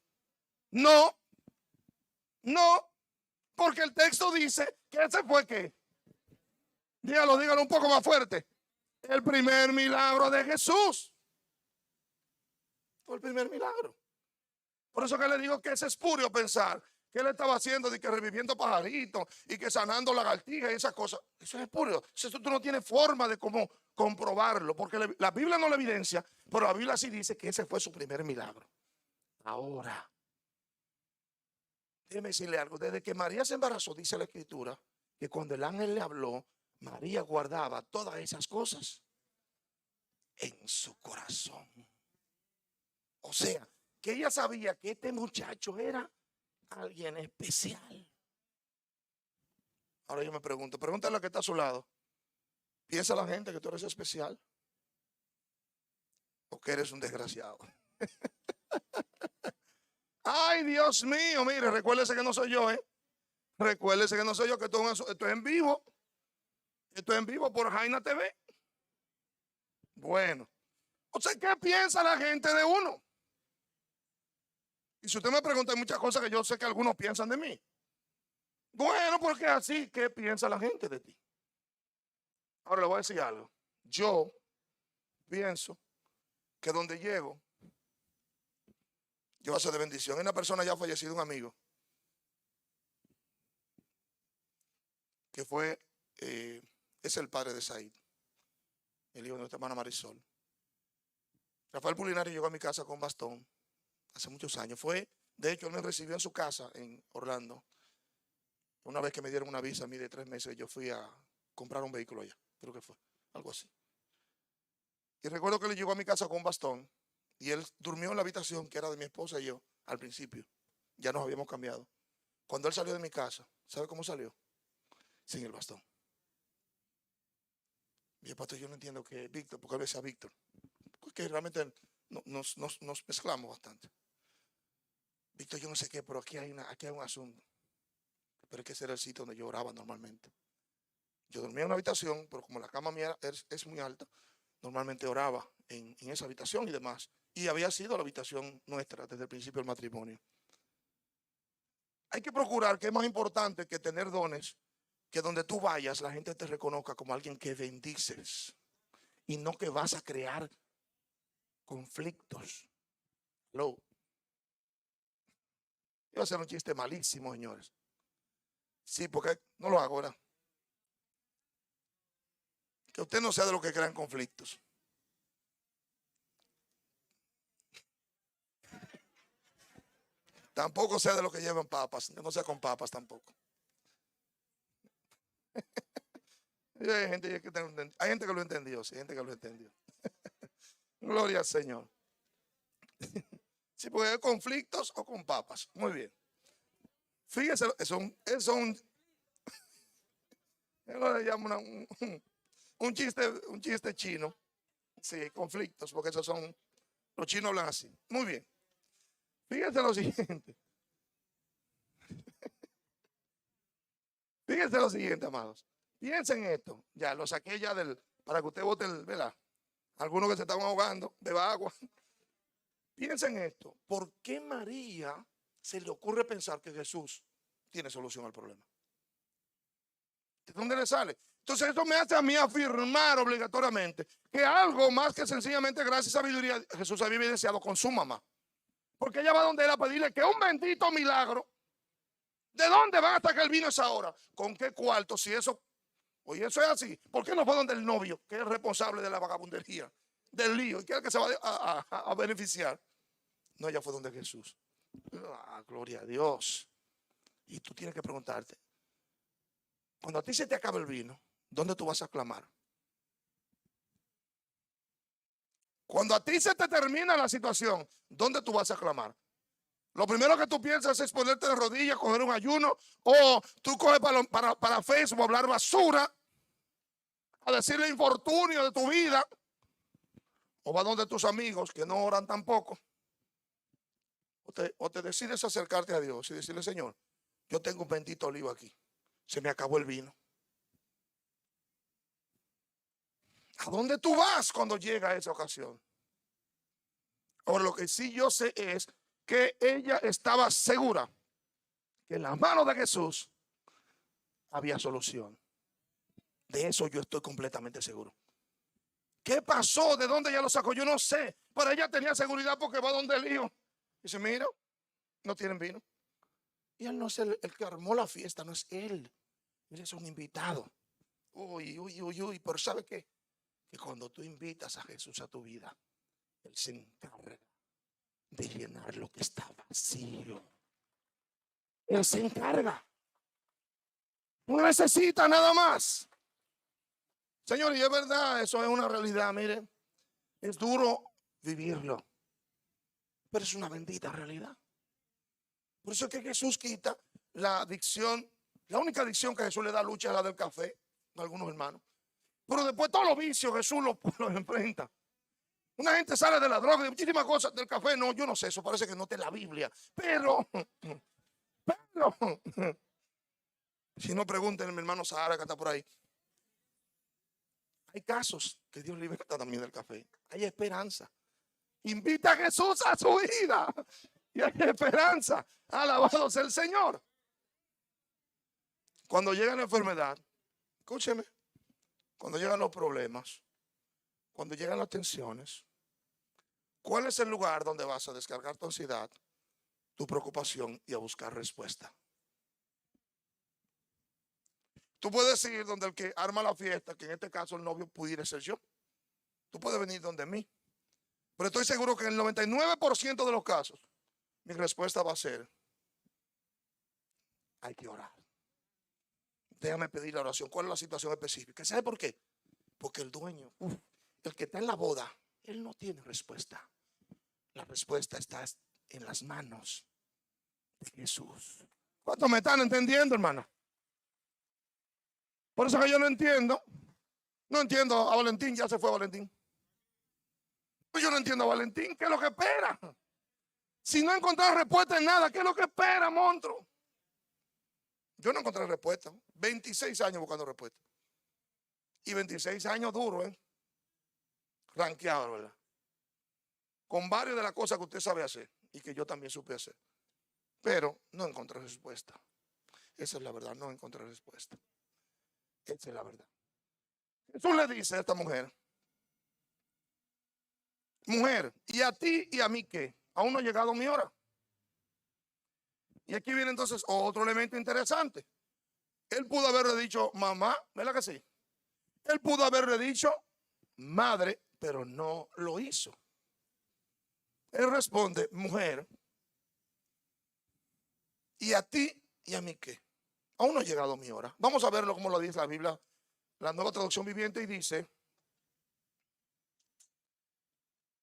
No, no, porque el texto dice que ese fue ¿qué? Dígalo un poco más fuerte. El primer milagro de Jesús. Fue el primer milagro. Por eso que le digo que es espurio pensar que él estaba haciendo de que reviviendo pajaritos y que sanando lagartijas y esas cosas. Eso es espurio. Eso tú no tienes forma de cómo comprobarlo, porque la Biblia no lo evidencia, pero la Biblia sí dice que ese fue su primer milagro. Ahora, déjeme decirle algo. Desde que María se embarazó, dice la Escritura, que cuando el ángel le habló, María guardaba todas esas cosas en su corazón. O sea, que ella sabía que este muchacho era alguien especial. Ahora yo me pregunto, pregúntale a la que está a su lado. ¿Piensa la gente que tú eres especial? ¿O que eres un desgraciado? Ay, Dios mío, mire, recuérdese que no soy yo, Recuérdese que no soy yo, que esto es en vivo. Esto es en vivo por Jaina TV. Bueno, o sea, ¿qué piensa la gente de uno? Y si usted me pregunta, hay muchas cosas que yo sé que algunos piensan de mí. Bueno, porque así, ¿qué piensa la gente de ti? Ahora le voy a decir algo. Yo pienso que donde llego, yo voy a ser de bendición. Hay una persona ya fallecida, un amigo, que fue, es el padre de Said, el hijo de nuestra hermana Marisol. Rafael Pulinari llegó a mi casa con bastón hace muchos años. De hecho, él me recibió en su casa en Orlando. Una vez que me dieron una visa a mí de 3 meses, yo fui a comprar un vehículo allá. Creo que fue algo así. Y recuerdo que él llegó a mi casa con un bastón y él durmió en la habitación que era de mi esposa y yo al principio. Ya nos habíamos cambiado. Cuando él salió de mi casa, ¿sabe cómo salió? Sin el bastón. Y el pastor, yo no entiendo que Víctor, porque él decía Víctor, porque realmente nos mezclamos bastante. Víctor, yo no sé qué, pero aquí hay un asunto. Pero es que ese era el sitio donde yo oraba normalmente. Yo dormía en una habitación, pero como la cama mía es muy alta, normalmente oraba en esa habitación y demás. Y había sido la habitación nuestra desde el principio del matrimonio. Hay que procurar, que es más importante que tener dones, que donde tú vayas la gente te reconozca como alguien que bendices y no que vas a crear conflictos. Iba a hacer un chiste malísimo, señores. Sí, porque no lo hago ahora. Que usted no sea de los que crean conflictos. Tampoco sea de los que llevan papas. No sea con papas tampoco. Hay gente que lo entendió. Sí, hay gente que lo entendió. Gloria al Señor. Sí, porque hay conflictos o con papas. Muy bien. Fíjese, eso le llama un chiste chino. Sí, conflictos, porque esos son, los chinos hablan así. Muy bien. Fíjense lo siguiente. Fíjense lo siguiente, amados. Piensen esto. Ya lo saqué ya para que usted vote ¿verdad? Algunos que se estaban ahogando, beba agua. Piensen esto. ¿Por qué María se le ocurre pensar que Jesús tiene solución al problema? ¿De dónde le sale? Entonces esto me hace a mí afirmar obligatoriamente que algo más que sencillamente gracias a sabiduría Jesús había evidenciado con su mamá. Porque ella va donde él a pedirle que un bendito milagro. ¿De dónde van a sacar el vino esa hora? ¿Con qué cuarto? Si eso, oye, eso es así. ¿Por qué no fue donde el novio, que es el responsable de la vagabundería, del lío, y que es el que se va a beneficiar? No, ella fue donde Jesús. Gloria a Dios. Y tú tienes que preguntarte, cuando a ti se te acaba el vino, ¿dónde tú vas a clamar? Cuando a ti se te termina la situación, ¿dónde tú vas a clamar? Lo primero que tú piensas es ponerte de rodillas, coger un ayuno, o tú coges para Facebook, hablar basura. a decirle infortunio de tu vida, o va donde tus amigos que no oran tampoco, o te decides acercarte a Dios y decirle: Señor, yo tengo un bendito olivo aquí, se me acabó el vino. ¿A dónde tú vas cuando llega esa ocasión? Ahora, lo que sí yo sé es que ella estaba segura que en las manos de Jesús había solución. De eso yo estoy completamente seguro. ¿Qué pasó? ¿De dónde ella lo sacó? Yo no sé. Pero ella tenía seguridad porque va donde el hijo. Dice: mira, no tienen vino. Y él no es el que armó la fiesta, no es él. Él es un invitado. Uy, uy, uy, uy. Pero ¿sabe qué? Que cuando tú invitas a Jesús a tu vida, Él se encarga de llenar lo que está vacío. Él se encarga. No necesita nada más. Señor, y es verdad, eso es una realidad. Mire, es duro vivirlo, pero es una bendita realidad. Por eso es que Jesús quita la adicción. La única adicción que Jesús le da lucha es la del café, a algunos hermanos. Pero después todos los vicios Jesús los enfrenta. Una gente sale de la droga, de muchísimas cosas, del café. No, yo no sé, eso parece que no está en la Biblia. Pero, si no, pregúntenle a mi hermano Sahara que está por ahí. Hay casos que Dios liberta también del café. Hay esperanza. Invita a Jesús a su vida y hay esperanza. Alabado sea el Señor. Cuando llega la enfermedad, escúcheme, cuando llegan los problemas, cuando llegan las tensiones, ¿cuál es el lugar donde vas a descargar tu ansiedad, tu preocupación y a buscar respuesta? Tú puedes ir donde el que arma la fiesta, que en este caso el novio pudiera ser yo. Tú puedes venir donde mí. Pero estoy seguro que en el 99% de los casos, mi respuesta va a ser: hay que orar. Déjame pedir la oración. ¿Cuál es la situación específica? ¿Sabe por qué? Porque el dueño, el que está en la boda, él no tiene respuesta. La respuesta está en las manos de Jesús. ¿Cuántos me están entendiendo, hermano? Por eso que yo no entiendo. No entiendo a Valentín, ya se fue Valentín. Yo no entiendo a Valentín, ¿qué es lo que espera? Si no encontrado respuesta en nada, ¿qué es lo que espera, monstruo? Yo no encontré respuesta. 26 años buscando respuesta. Y 26 años duros, ranqueado, ¿verdad? Con varias de las cosas que usted sabe hacer y que yo también supe hacer. Pero no encontré respuesta. Esa es la verdad, no encontré respuesta. Esa es la verdad. Jesús le dice a esta mujer: mujer, ¿y a ti y a mí qué? Aún no ha llegado mi hora. Y aquí viene entonces otro elemento interesante. Él pudo haberle dicho mamá, ¿verdad que sí? Él pudo haberle dicho madre, pero no lo hizo. Él responde: mujer, ¿y a ti y a mí qué? Aún no ha llegado mi hora. Vamos a verlo como lo dice la Biblia, la Nueva Traducción Viviente, y dice: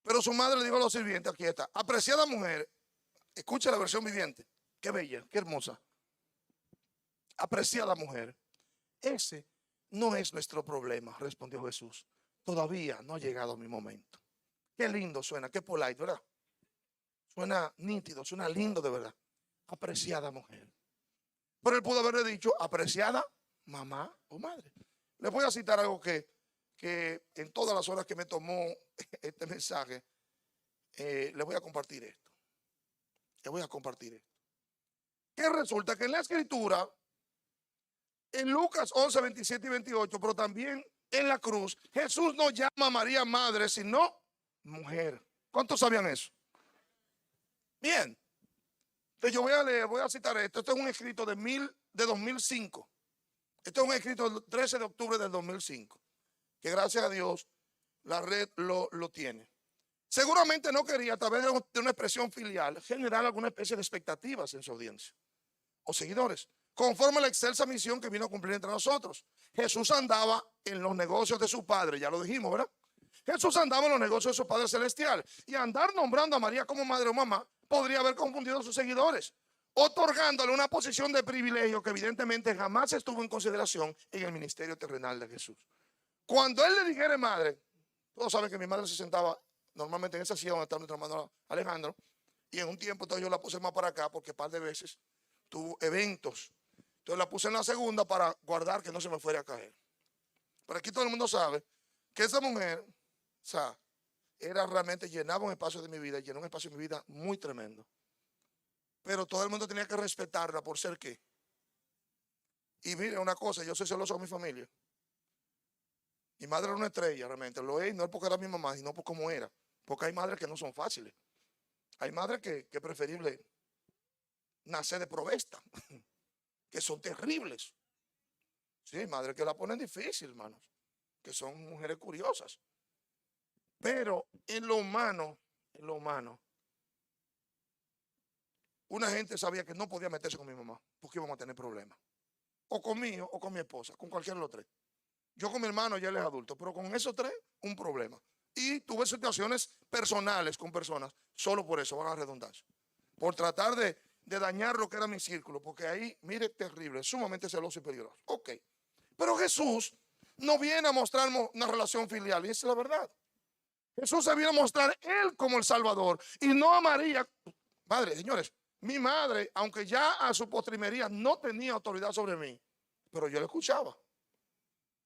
pero su madre le dijo a los sirvientes, aquí está, apreciada mujer, escucha la versión viviente, qué bella, qué hermosa. Apreciada mujer, ese no es nuestro problema, respondió Jesús. Todavía no ha llegado mi momento. Qué lindo suena, qué polite, ¿verdad? Suena nítido, suena lindo de verdad. Apreciada mujer. Pero él pudo haberle dicho apreciada mamá o madre. Les voy a citar algo que en todas las horas que me tomó este mensaje, les voy a compartir esto. Les voy a compartir esto. Que resulta que en la escritura, en Lucas 11, 27 y 28, pero también en la cruz, Jesús no llama a María madre, sino mujer. ¿Cuántos sabían eso? Bien. Entonces yo voy a leer, voy a citar esto. Esto es un escrito de 2005. Esto es un escrito del 13 de octubre del 2005. Que gracias a Dios la red lo tiene. Seguramente no quería, a través de una expresión filial, generar alguna especie de expectativas en su audiencia o seguidores, conforme a la excelsa misión que vino a cumplir entre nosotros. Jesús andaba en los negocios de su Padre, ya lo dijimos, ¿verdad? Jesús andaba en los negocios de su Padre Celestial, y andar nombrando a María como madre o mamá podría haber confundido a sus seguidores, otorgándole una posición de privilegio que evidentemente jamás estuvo en consideración en el ministerio terrenal de Jesús. Cuando él le dijera madre, todos saben que mi madre se sentaba normalmente en esa silla donde está nuestro hermano Alejandro, y en un tiempo entonces yo la puse más para acá porque un par de veces tuvo eventos. Entonces la puse en la segunda para guardar que no se me fuera a caer. Pero aquí todo el mundo sabe que esa mujer, o sea, era realmente, llenaba un espacio de mi vida, llenó un espacio de mi vida muy tremendo. Pero todo el mundo tenía que respetarla por ser qué. Y mire una cosa, yo soy celoso con mi familia. Mi madre era una estrella realmente, lo es, no es porque era mi mamá, sino por cómo era. Porque hay madres que no son fáciles. Hay madres que es preferible nacer de provesta, que son terribles. Sí, hay madres que la ponen difícil, hermanos, que son mujeres curiosas. Pero en lo humano, una gente sabía que no podía meterse con mi mamá, porque íbamos a tener problemas. O conmigo, o con mi esposa, con cualquiera de los tres. Yo con mi hermano ya él es adulto, pero con esos tres, un problema. Y tuve situaciones personales con personas, solo por eso, van a redundancia. Por tratar de dañar lo que era mi círculo, porque ahí, mire, terrible, sumamente celoso y peligroso. Ok. Pero Jesús no viene a mostrarnos una relación filial, y esa es la verdad. Jesús se viene a mostrar él como el Salvador, y no a María. Madre, señores, mi madre, aunque ya a su postrimería no tenía autoridad sobre mí, pero yo le escuchaba.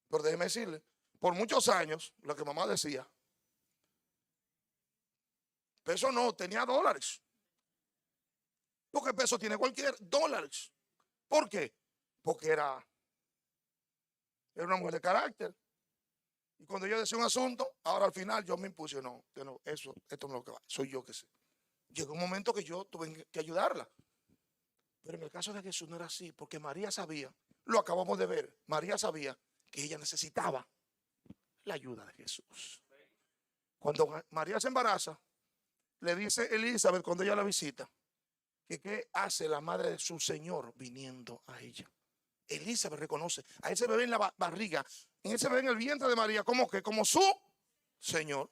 Pero déjeme decirle, por muchos años, lo que mamá decía, peso no, tenía dólares. Porque peso tiene cualquier dólares. ¿Por qué? Porque era una mujer de carácter. Y cuando yo decía un asunto, ahora al final yo me impuse, no, esto no es lo que va, soy yo que sé. Llegó un momento que yo tuve que ayudarla. Pero en el caso de Jesús no era así, porque María sabía, lo acabamos de ver, María sabía que ella necesitaba la ayuda de Jesús. Cuando María se embaraza, le dice Elizabeth cuando ella la visita, que qué hace la madre de su Señor viniendo a ella. Elizabeth reconoce a ese bebé en la barriga, en ese bebé en el vientre de María, como que como su Señor.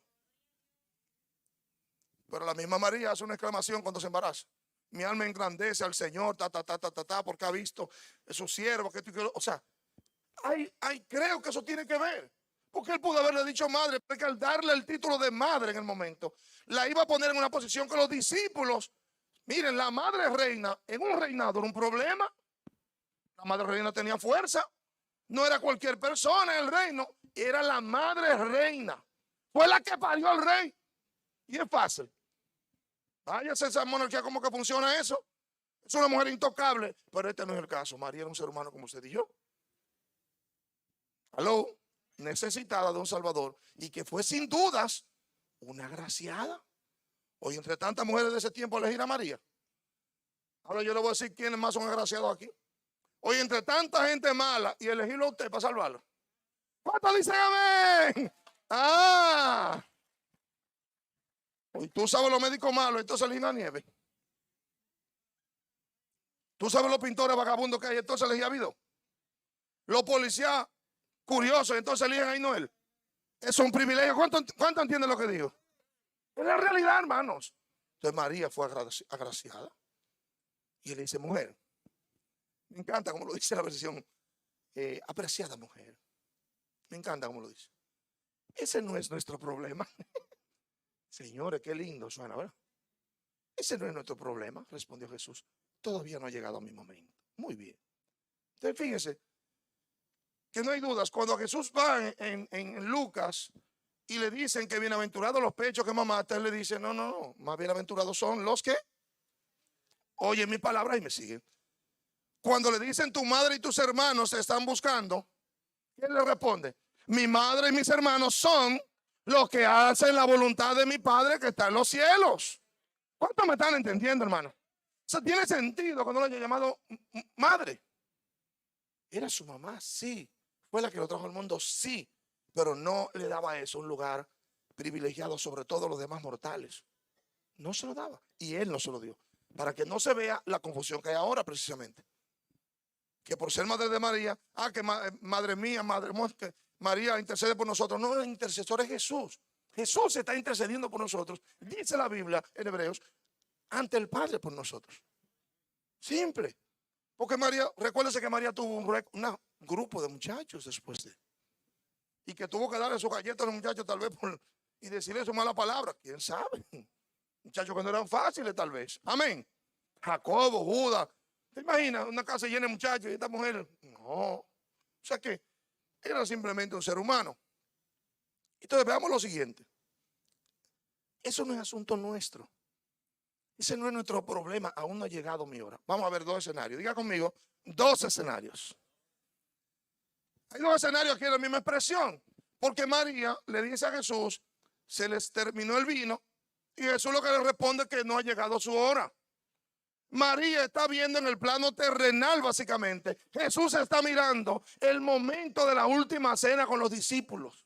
Pero la misma María hace una exclamación cuando se embaraza. Mi alma engrandece al Señor, porque ha visto su siervo. O sea, creo que eso tiene que ver. Porque él pudo haberle dicho madre, porque al darle el título de madre en el momento, la iba a poner en una posición que los discípulos, miren, la madre reina en un reinado era un problema. La madre reina tenía fuerza. No era cualquier persona en el reino, era la madre reina. Fue la que parió al rey. Y es fácil. Váyase esa monarquía, ¿cómo que funciona eso? Es una mujer intocable, pero este no es el caso. María era un ser humano como usted y yo. Aló, necesitada de un Salvador y que fue sin dudas una agraciada. Hoy entre tantas mujeres de ese tiempo elegir a María. Ahora yo le voy a decir quiénes más son agraciados aquí. Hoy entre tanta gente mala y elegirlo a usted para salvarlo. ¿Cuántos dicen amén? Ah. Y tú sabes los médicos malos, entonces eligen a Nieve. Tú sabes los pintores vagabundos que hay, entonces elegí a Vido. Los policías curiosos, entonces eligen a Noel. Eso es un privilegio. ¿Cuánto entienden lo que digo? Es la realidad, hermanos. Entonces María fue agraciada. Y él dice, mujer, me encanta como lo dice la versión, apreciada mujer. Me encanta como lo dice. Ese no es nuestro problema. Señores, qué lindo suena, ¿verdad? Ese no es nuestro problema, respondió Jesús. Todavía no ha llegado a mi momento. Muy bien. Entonces fíjense que no hay dudas. Cuando Jesús va en Lucas y le dicen que bienaventurados los pechos que mamaste, él le dice, no, más bienaventurados son los que oyen mi palabra y me siguen. Cuando le dicen tu madre y tus hermanos te están buscando, ¿quién le responde? Mi madre y mis hermanos son los que hacen la voluntad de mi Padre que está en los cielos. ¿Cuántos me están entendiendo, hermano? Eso tiene sentido cuando lo haya llamado madre. Era su mamá, sí. Fue la que lo trajo al mundo, sí. Pero no le daba a eso un lugar privilegiado sobre todos los demás mortales. No se lo daba. Y él no se lo dio. Para que no se vea la confusión que hay ahora precisamente. Que por ser madre de María, que madre mía, que María intercede por nosotros. No, el intercesor es Jesús. Jesús está intercediendo por nosotros. Dice la Biblia en Hebreos, ante el Padre por nosotros. Simple. Porque María, recuérdese que María tuvo un grupo de muchachos después de. y que tuvo que darle su galleta a los muchachos tal vez y decirle su mala palabra. ¿Quién sabe? Muchachos que no eran fáciles tal vez. Amén. Jacobo, Judas. ¿Te imaginas una casa llena de muchachos y esta mujer? No. O sea que era simplemente un ser humano. Entonces veamos lo siguiente. Eso no es asunto nuestro. Ese no es nuestro problema. Aún no ha llegado mi hora. Vamos a ver dos escenarios. Diga conmigo, dos escenarios. Hay dos escenarios aquí en la misma expresión. Porque María le dice a Jesús, se les terminó el vino. Y Jesús lo que le responde es que no ha llegado su hora. María está viendo en el plano terrenal básicamente. Jesús está mirando el momento de la última cena con los discípulos.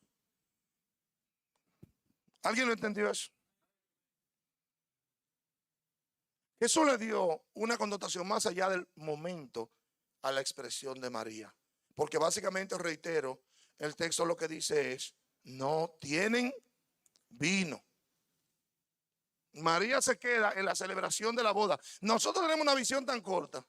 ¿Alguien lo entendió eso? Jesús le dio una connotación más allá del momento a la expresión de María. Porque básicamente, reitero, el texto lo que dice es, no tienen vino. María se queda en la celebración de la boda. Nosotros tenemos una visión tan corta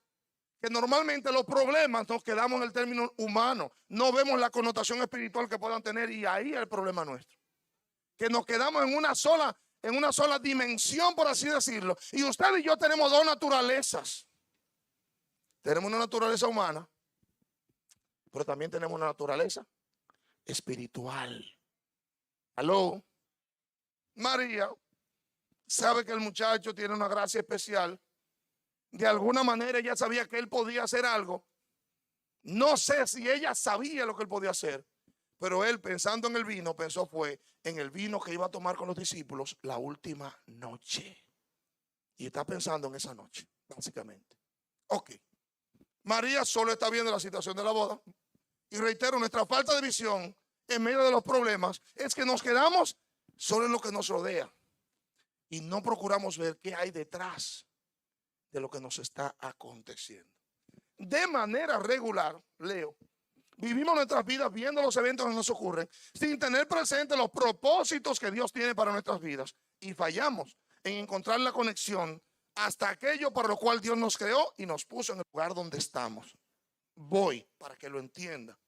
que normalmente los problemas nos quedamos en el término humano. No vemos la connotación espiritual que puedan tener y ahí es el problema nuestro. Que nos quedamos en una sola dimensión, por así decirlo. Y usted y yo tenemos dos naturalezas. Tenemos una naturaleza humana, pero también tenemos una naturaleza espiritual. ¿Aló? María sabe que el muchacho tiene una gracia especial. De alguna manera ella sabía que él podía hacer algo. No sé si ella sabía lo que él podía hacer, pero él, pensando en el vino, pensó fue en el vino que iba a tomar con los discípulos la última noche. Y está pensando en esa noche, básicamente. Ok. María solo está viendo la situación de la boda. Y reitero, nuestra falta de visión en medio de los problemas es que nos quedamos solo en lo que nos rodea. Y no procuramos ver qué hay detrás de lo que nos está aconteciendo. De manera regular, Leo, vivimos nuestras vidas viendo los eventos que nos ocurren sin tener presente los propósitos que Dios tiene para nuestras vidas. Y fallamos en encontrar la conexión hasta aquello para lo cual Dios nos creó y nos puso en el lugar donde estamos. Voy para que lo entienda.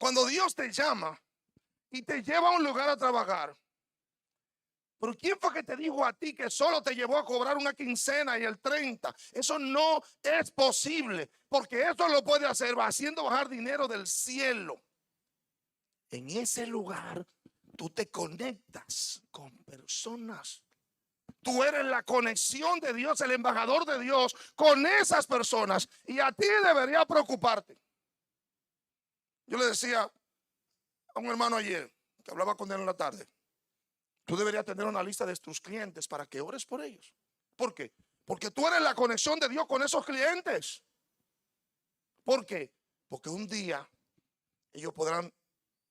Cuando Dios te llama y te lleva a un lugar a trabajar, pero ¿quién fue que te dijo a ti que solo te llevó a cobrar una quincena y el 30? Eso no es posible, porque eso lo puede hacer haciendo bajar dinero del cielo. En ese lugar tú te conectas con personas. Tú eres la conexión de Dios, el embajador de Dios con esas personas. Y a ti debería preocuparte. Yo le decía a un hermano ayer, que hablaba con él en la tarde, tú deberías tener una lista de tus clientes para que ores por ellos. ¿Por qué? Porque tú eres la conexión de Dios con esos clientes. ¿Por qué? Porque un día ellos podrán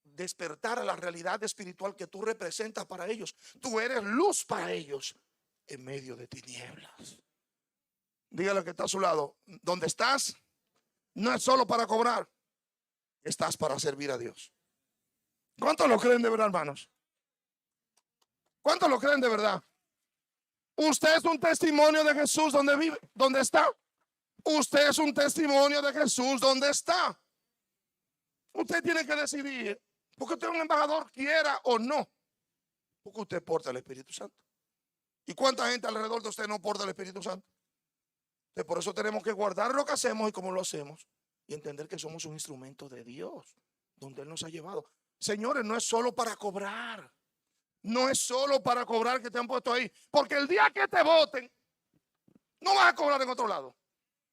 despertar a la realidad espiritual que tú representas para ellos. Tú eres luz para ellos en medio de tinieblas. Dígale que está a su lado, donde estás no es solo para cobrar, estás para servir a Dios. ¿Cuántos lo creen de verdad, hermanos? ¿Cuántos lo creen de verdad? Usted es un testimonio de Jesús donde vive, donde está. Usted es un testimonio de Jesús donde está. Usted tiene que decidir, porque usted es un embajador, quiera o no, porque usted porta el Espíritu Santo. ¿Y cuánta gente alrededor de usted no porta el Espíritu Santo? Entonces, por eso tenemos que guardar lo que hacemos y cómo lo hacemos y entender que somos un instrumento de Dios, donde Él nos ha llevado. Señores, no es solo para cobrar. No es solo para cobrar que te han puesto ahí. Porque el día que te voten, no vas a cobrar en otro lado.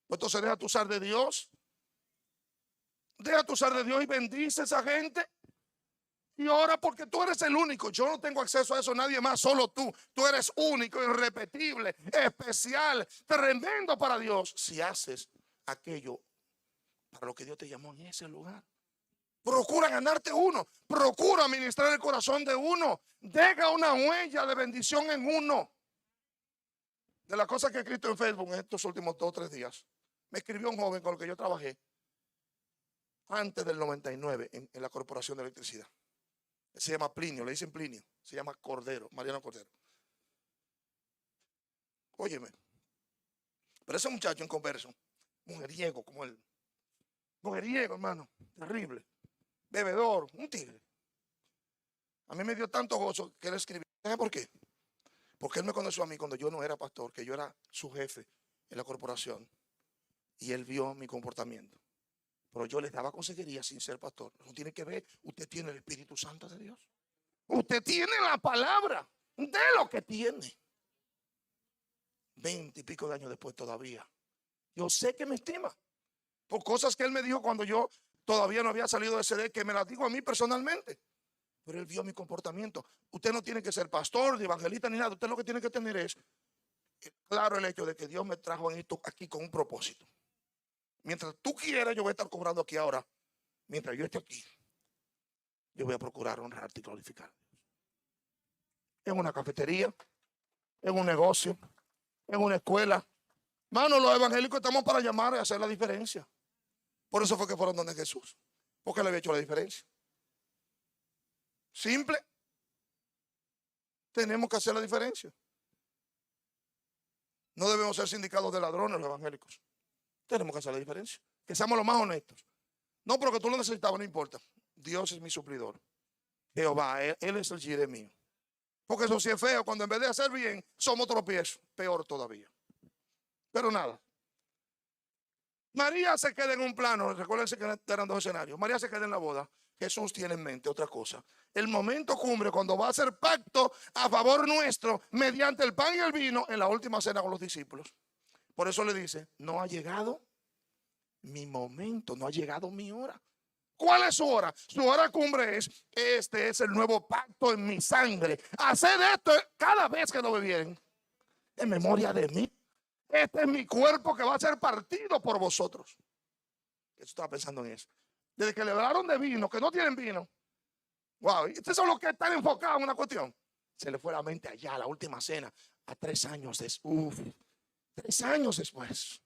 Pues entonces deja tu usar de Dios. Deja tu usar de Dios y bendice a esa gente. Y ora porque tú eres el único. Yo no tengo acceso a eso, nadie más, solo tú. Tú eres único, irrepetible, especial, tremendo para Dios. Si haces aquello para lo que Dios te llamó en ese lugar. Procura ganarte uno. Procura ministrar el corazón de uno. Deja una huella de bendición en uno. De las cosas que he escrito en Facebook en estos últimos 2 o 3 días, me escribió un joven con el que yo trabajé antes del 99 en la Corporación de Electricidad. Él se llama Plinio, le dicen Plinio. Se llama Cordero, Mariano Cordero. Óyeme. Pero ese muchacho en converso, mujeriego como él. Mujeriego, hermano. Terrible. bebedor, un tigre. A mí me dio tanto gozo que él escribió. ¿Sabe por qué? Porque él me conoció a mí cuando yo no era pastor, que yo era su jefe en la corporación. Y él vio mi comportamiento. Pero yo les daba consejería sin ser pastor. No tiene que ver, usted tiene el Espíritu Santo de Dios. Usted tiene la palabra de lo que tiene. 20 y pico de años después todavía. Yo sé que me estima. Por cosas que él me dijo cuando yo todavía no había salido de CD, que me las dijo a mí personalmente. Pero él vio mi comportamiento. Usted no tiene que ser pastor, ni evangelista, ni nada. Usted lo que tiene que tener es claro el hecho de que Dios me trajo aquí con un propósito. Mientras tú quieras, yo voy a estar cobrando aquí ahora. Mientras yo esté aquí, yo voy a procurar honrarte y glorificar. En una cafetería, en un negocio, en una escuela. Mano, los evangélicos estamos para llamar y hacer la diferencia. Por eso fue que fueron donde Jesús. Porque le había hecho la diferencia. Simple. Tenemos que hacer la diferencia. No debemos ser sindicados de ladrones los evangélicos. Tenemos que hacer la diferencia. Que seamos los más honestos. No, pero que tú lo necesitabas, no importa. Dios es mi suplidor. Jehová, él es el Jireh mío. Porque eso sí es feo, cuando en vez de hacer bien, somos tropiezos. Peor todavía. Pero nada. María se queda en un plano. Recuérdense que eran dos escenarios. María se queda en la boda. Jesús tiene en mente otra cosa. El momento cumbre cuando va a hacer pacto a favor nuestro mediante el pan y el vino en la última cena con los discípulos. Por eso le dice, no ha llegado mi momento, no ha llegado mi hora. ¿Cuál es su hora? Su hora cumbre es, este es el nuevo pacto en mi sangre. Haced esto cada vez que lo bebieren en memoria de mí. Este es mi cuerpo que va a ser partido por vosotros. Yo estaba pensando en eso. Desde que le hablaron de vino, que no tienen vino. Wow, ustedes son los que están enfocados en una cuestión. Se le fue la mente allá, a la última cena, a 3 años después. 3 años después.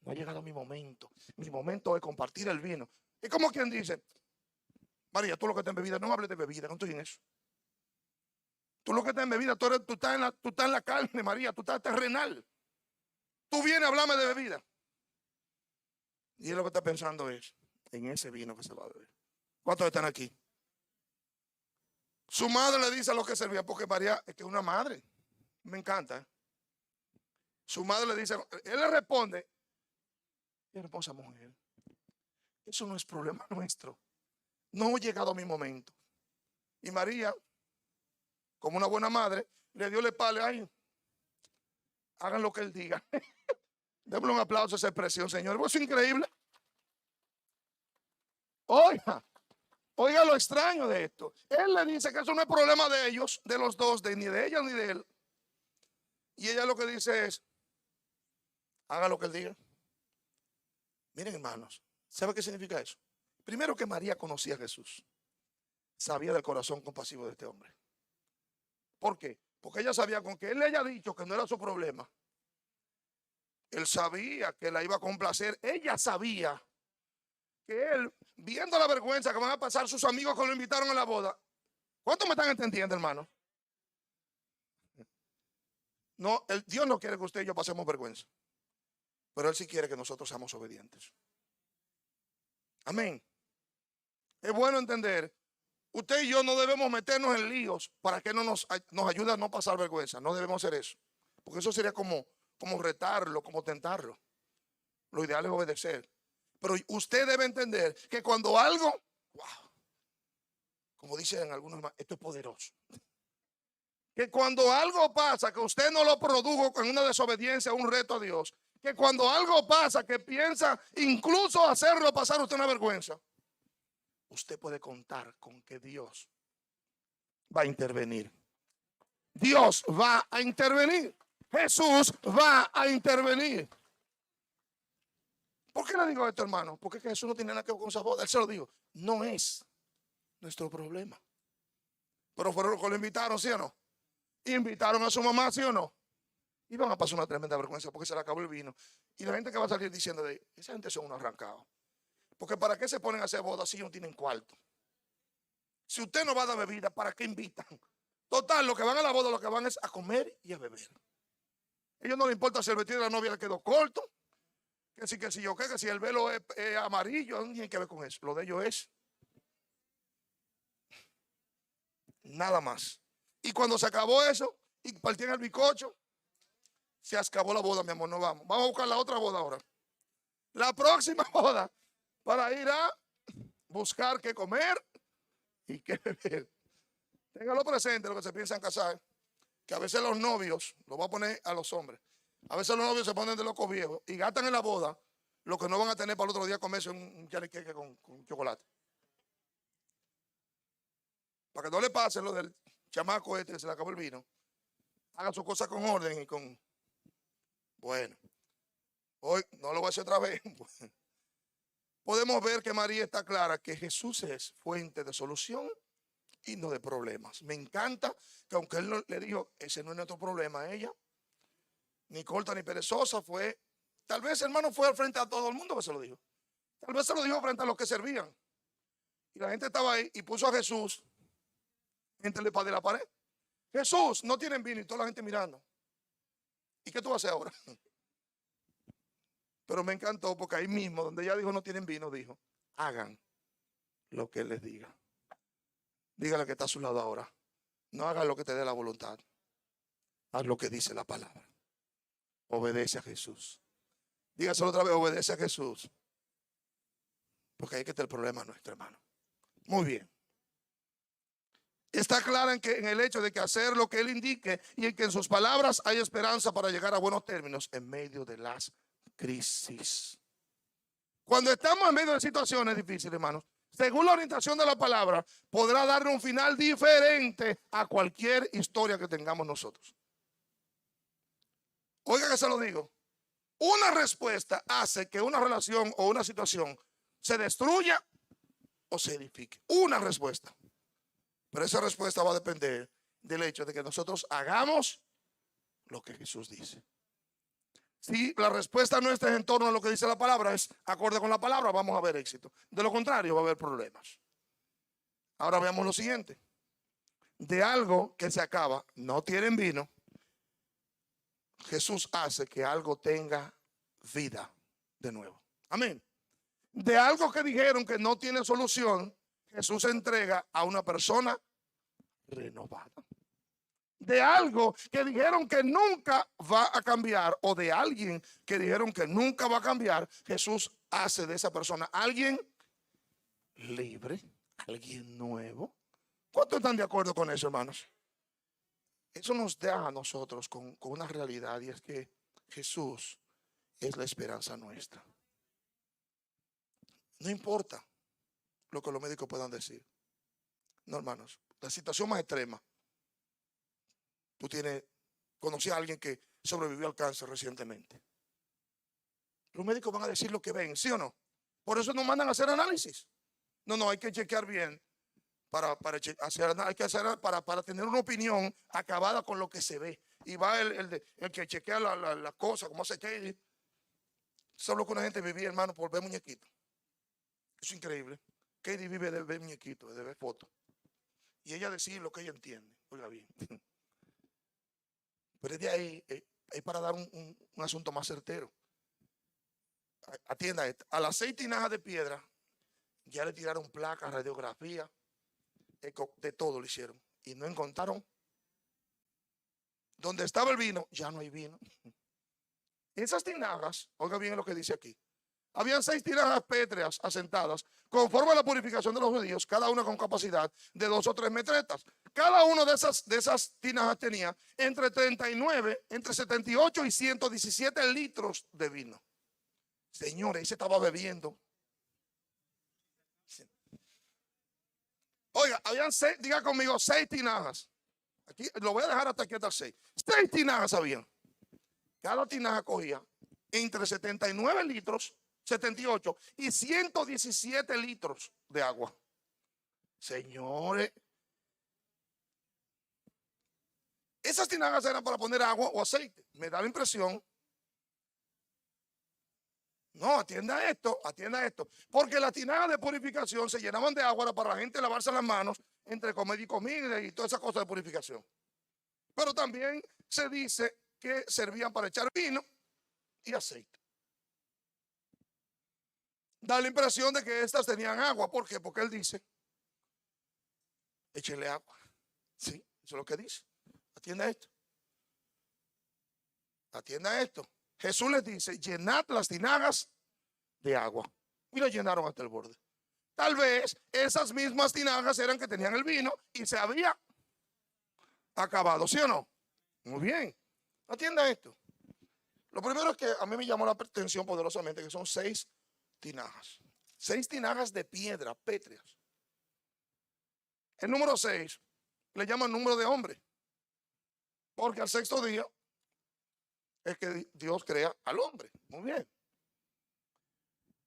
No ha llegado mi momento. Mi momento es compartir el vino. Es como quien dice, María, tú lo que estás en bebida, no me hables de bebida, no estoy en eso. Tú lo que estás en bebida, tú estás en la carne, María, tú estás terrenal. Tú vienes a hablarme de bebida. Y él lo que está pensando es en ese vino que se va a beber. ¿Cuántos están aquí? Su madre le dice a los que servían, porque María es que es una madre. Me encanta. Su madre le dice, él le responde, hermosa mujer, eso no es problema nuestro. No ha llegado mi momento. Y María, como una buena madre, le dio el espalda. Ay, hagan lo que él diga. Démosle un aplauso a esa expresión, señor. Eso es increíble. Oiga lo extraño de esto. Él le dice que eso no es problema de ellos, de los dos, ni de ella ni de él. Y ella lo que dice es, haga lo que él diga. Miren, hermanos, ¿sabe qué significa eso? Primero, que María conocía a Jesús. Sabía del corazón compasivo de este hombre. ¿Por qué? Porque ella sabía, con que él le haya dicho que no era su problema, él sabía que la iba a complacer. Ella sabía que él, viendo la vergüenza que van a pasar sus amigos que lo invitaron a la boda. ¿Cuántos me están entendiendo, hermano? No, Dios no quiere que usted y yo pasemos vergüenza, pero Él sí quiere que nosotros seamos obedientes. Amén. Es bueno entender, usted y yo no debemos meternos en líos para que nos ayude a no pasar vergüenza. No debemos hacer eso, porque eso sería como retarlo, como tentarlo. Lo ideal es obedecer. Pero usted debe entender que cuando algo, wow, como dicen algunos, esto es poderoso. Que cuando algo pasa, que usted no lo produjo con una desobediencia, un reto a Dios, que cuando algo pasa, que piensa incluso hacerlo pasar usted una vergüenza, usted puede contar con que Dios va a intervenir. Dios va a intervenir. Jesús va a intervenir. ¿Por qué le digo esto, hermano? Porque Jesús no tiene nada que ver con esa boda. Él se lo dijo. No es nuestro problema. Pero fueron los que lo invitaron, ¿sí o no? Invitaron a su mamá, ¿sí o no? Y van a pasar una tremenda vergüenza porque se le acabó el vino. Y la gente que va a salir diciendo de esa gente son unos arrancados. Porque ¿para qué se ponen a hacer bodas si no tienen cuarto? Si usted no va a dar bebida, ¿para qué invitan? Total, los que van a la boda lo que van es a comer y a beber. A ellos no les importa si el vestido de la novia le quedó corto, que si yo, que si el velo es amarillo, no tiene que ver con eso. Lo de ellos es Nada más. Y cuando se acabó eso y partían el bizcocho, se acabó la boda, mi amor, no vamos. Vamos a buscar la otra boda ahora. La próxima boda para ir a buscar qué comer y qué beber. Téngalo presente lo que se piensan casar, que a veces los novios, lo voy a poner a los hombres, a veces los novios se ponen de locos viejos y gastan en la boda lo que no van a tener para el otro día comerse un yaniqueque con chocolate. Para que no le pase lo del chamaco este que se le acabó el vino. Haga sus cosas con orden y con... Bueno, hoy no lo voy a hacer otra vez. Podemos ver que María está clara que Jesús es fuente de solución y no de problemas. Me encanta que aunque él no, le dijo, ese no es nuestro problema, ella, ni corta ni perezosa, fue, tal vez hermano fue al frente a todo el mundo que se lo dijo. Tal vez se lo dijo frente a los que servían. Y la gente estaba ahí y puso a Jesús entre la espada y la pared. Jesús, no tienen vino y toda la gente mirando. ¿Y qué tú vas a hacer ahora? Pero me encantó porque ahí mismo, donde ella dijo no tienen vino, dijo, hagan lo que él les diga. Dígale que está a su lado ahora. No hagas lo que te dé la voluntad. Haz lo que dice la palabra. Obedece a Jesús. Dígaselo otra vez, obedece a Jesús. Porque ahí que está el problema nuestro, hermano. Muy bien. Está clara en el hecho de que hacer lo que él indique y en que en sus palabras hay esperanza para llegar a buenos términos en medio de las crisis. Cuando estamos en medio de situaciones difíciles, hermanos, según la orientación de la palabra, podrá darle un final diferente a cualquier historia que tengamos nosotros. Oiga que se lo digo. Una respuesta hace que una relación o una situación se destruya o se edifique. Una respuesta. Pero esa respuesta va a depender del hecho de que nosotros hagamos lo que Jesús dice. Si la respuesta no está en torno a lo que dice la palabra, es acorde con la palabra, vamos a ver éxito. De lo contrario, va a haber problemas. Ahora veamos lo siguiente. De algo que se acaba, no tienen vino, Jesús hace que algo tenga vida de nuevo. Amén. De algo que dijeron que no tiene solución, Jesús entrega a una persona renovada. De algo que dijeron que nunca va a cambiar o de alguien que dijeron que nunca va a cambiar, Jesús hace de esa persona alguien libre, alguien nuevo. ¿Cuántos están de acuerdo con eso, hermanos? Eso nos da a nosotros con una realidad y es que Jesús es la esperanza nuestra. No importa lo que los médicos puedan decir. No, hermanos, la situación más extrema. Conocí a alguien que sobrevivió al cáncer recientemente. Los médicos van a decir lo que ven, ¿sí o no? Por eso nos mandan a hacer análisis. No, hay que chequear bien para tener una opinión acabada con lo que se ve. Y va el que chequea la cosa, como hace Katie. Solo que una gente vivía, hermano, por ver muñequitos. Eso es increíble. Katie vive de ver muñequitos, de ver fotos. Y ella decide lo que ella entiende. Oiga bien. Pero es de ahí, es para dar un asunto más certero. Atienda esto. A las 6 tinajas de piedra ya le tiraron placas, radiografía, de todo le hicieron. Y no encontraron. Donde estaba el vino, ya no hay vino. Esas tinajas, oiga bien lo que dice aquí. Habían 6 tinajas pétreas asentadas, conforme a la purificación de los judíos, cada una con capacidad de 2 o 3 metretas. Cada una de esas tinajas tenía entre 39, entre 78 y 117 litros de vino. Señores, ahí se estaba bebiendo. Oiga, habían 6, diga conmigo, 6 tinajas. Aquí lo voy a dejar hasta aquí hasta 6. 6 tinajas habían. Cada tinaja cogía entre 79 litros, 78 y 117 litros de agua. Señores, esas tinajas eran para poner agua o aceite. Me da la impresión. No, atienda esto. Porque las tinajas de purificación se llenaban de agua para la gente lavarse las manos entre comida y comida y todas esas cosas de purificación. Pero también se dice que servían para echar vino y aceite. Da la impresión de que estas tenían agua. ¿Por qué? Porque él dice, échele agua. Sí, eso es lo que dice. Atienda esto. Atienda esto. Jesús les dice, llenad las tinajas de agua. Y lo llenaron hasta el borde. Tal vez esas mismas tinajas eran que tenían el vino y se había acabado, ¿sí o no? Muy bien. Atienda esto. Lo primero es que a mí me llamó la atención poderosamente que son 6 tinajas. 6 tinajas de piedra pétreas. El número 6 le llaman número de hombre. Porque al 6º día es que Dios crea al hombre. Muy bien.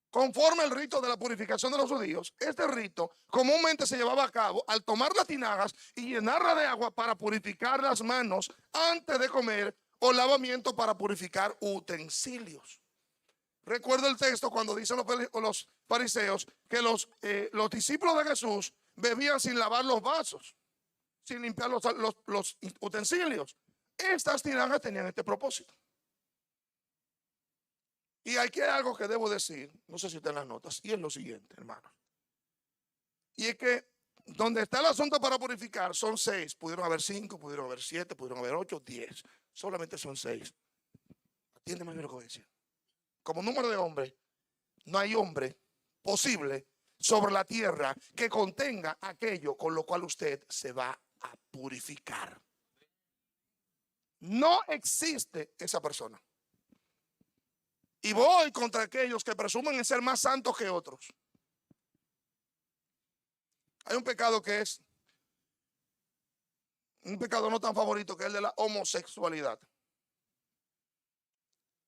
Conforme al rito de la purificación de los judíos, este rito comúnmente se llevaba a cabo al tomar las tinajas y llenarla de agua para purificar las manos antes de comer o lavamiento para purificar utensilios. Recuerdo el texto cuando dicen los fariseos que los discípulos de Jesús bebían sin lavar los vasos, sin limpiar los utensilios. Estas tinajas tenían este propósito. Y aquí hay algo que debo decir, no sé si están las notas, y es lo siguiente, hermanos. Y es que donde está el asunto para purificar son 6, pudieron haber 5, pudieron haber 7, pudieron haber 8, 10, solamente son 6. Atiéndeme bien lo que voy a decir. Como número de hombre, no hay hombre posible sobre la tierra que contenga aquello con lo cual usted se va a purificar. No existe esa persona. Y voy contra aquellos que presumen ser más santos que otros. Hay un pecado que es un pecado no tan favorito, que es el de la homosexualidad.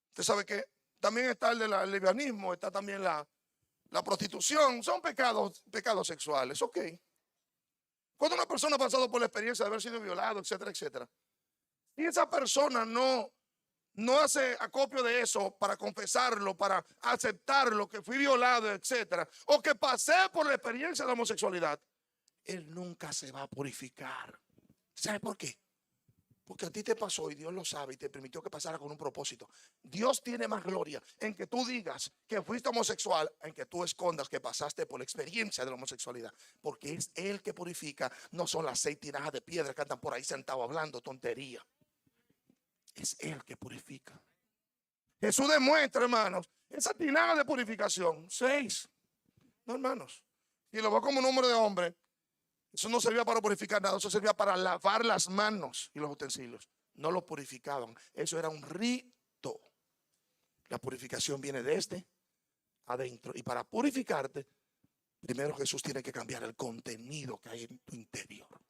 Usted sabe que también está el del lesbianismo, está también la prostitución. Son pecados sexuales, ok. Cuando una persona ha pasado por la experiencia de haber sido violado, etcétera, etcétera, y esa persona no hace acopio de eso para confesarlo, para aceptarlo, que fui violado, etcétera, o que pasé por la experiencia de la homosexualidad, él nunca se va a purificar. ¿Sabe por qué? Porque a ti te pasó y Dios lo sabe y te permitió que pasara con un propósito. Dios tiene más gloria en que tú digas que fuiste homosexual, en que tú escondas que pasaste por la experiencia de la homosexualidad, porque es Él que purifica, no son las 6 tinajas de piedra que andan por ahí sentados hablando tontería. Es Él que purifica. Jesús demuestra, hermanos, esa tinaja de purificación, 6. No, hermanos. Y lo veo como número de hombre. Eso no servía para purificar nada, eso servía para lavar las manos y los utensilios. No lo purificaban. Eso era un rito. La purificación viene desde adentro. Y para purificarte, primero Jesús tiene que cambiar el contenido que hay en tu interior.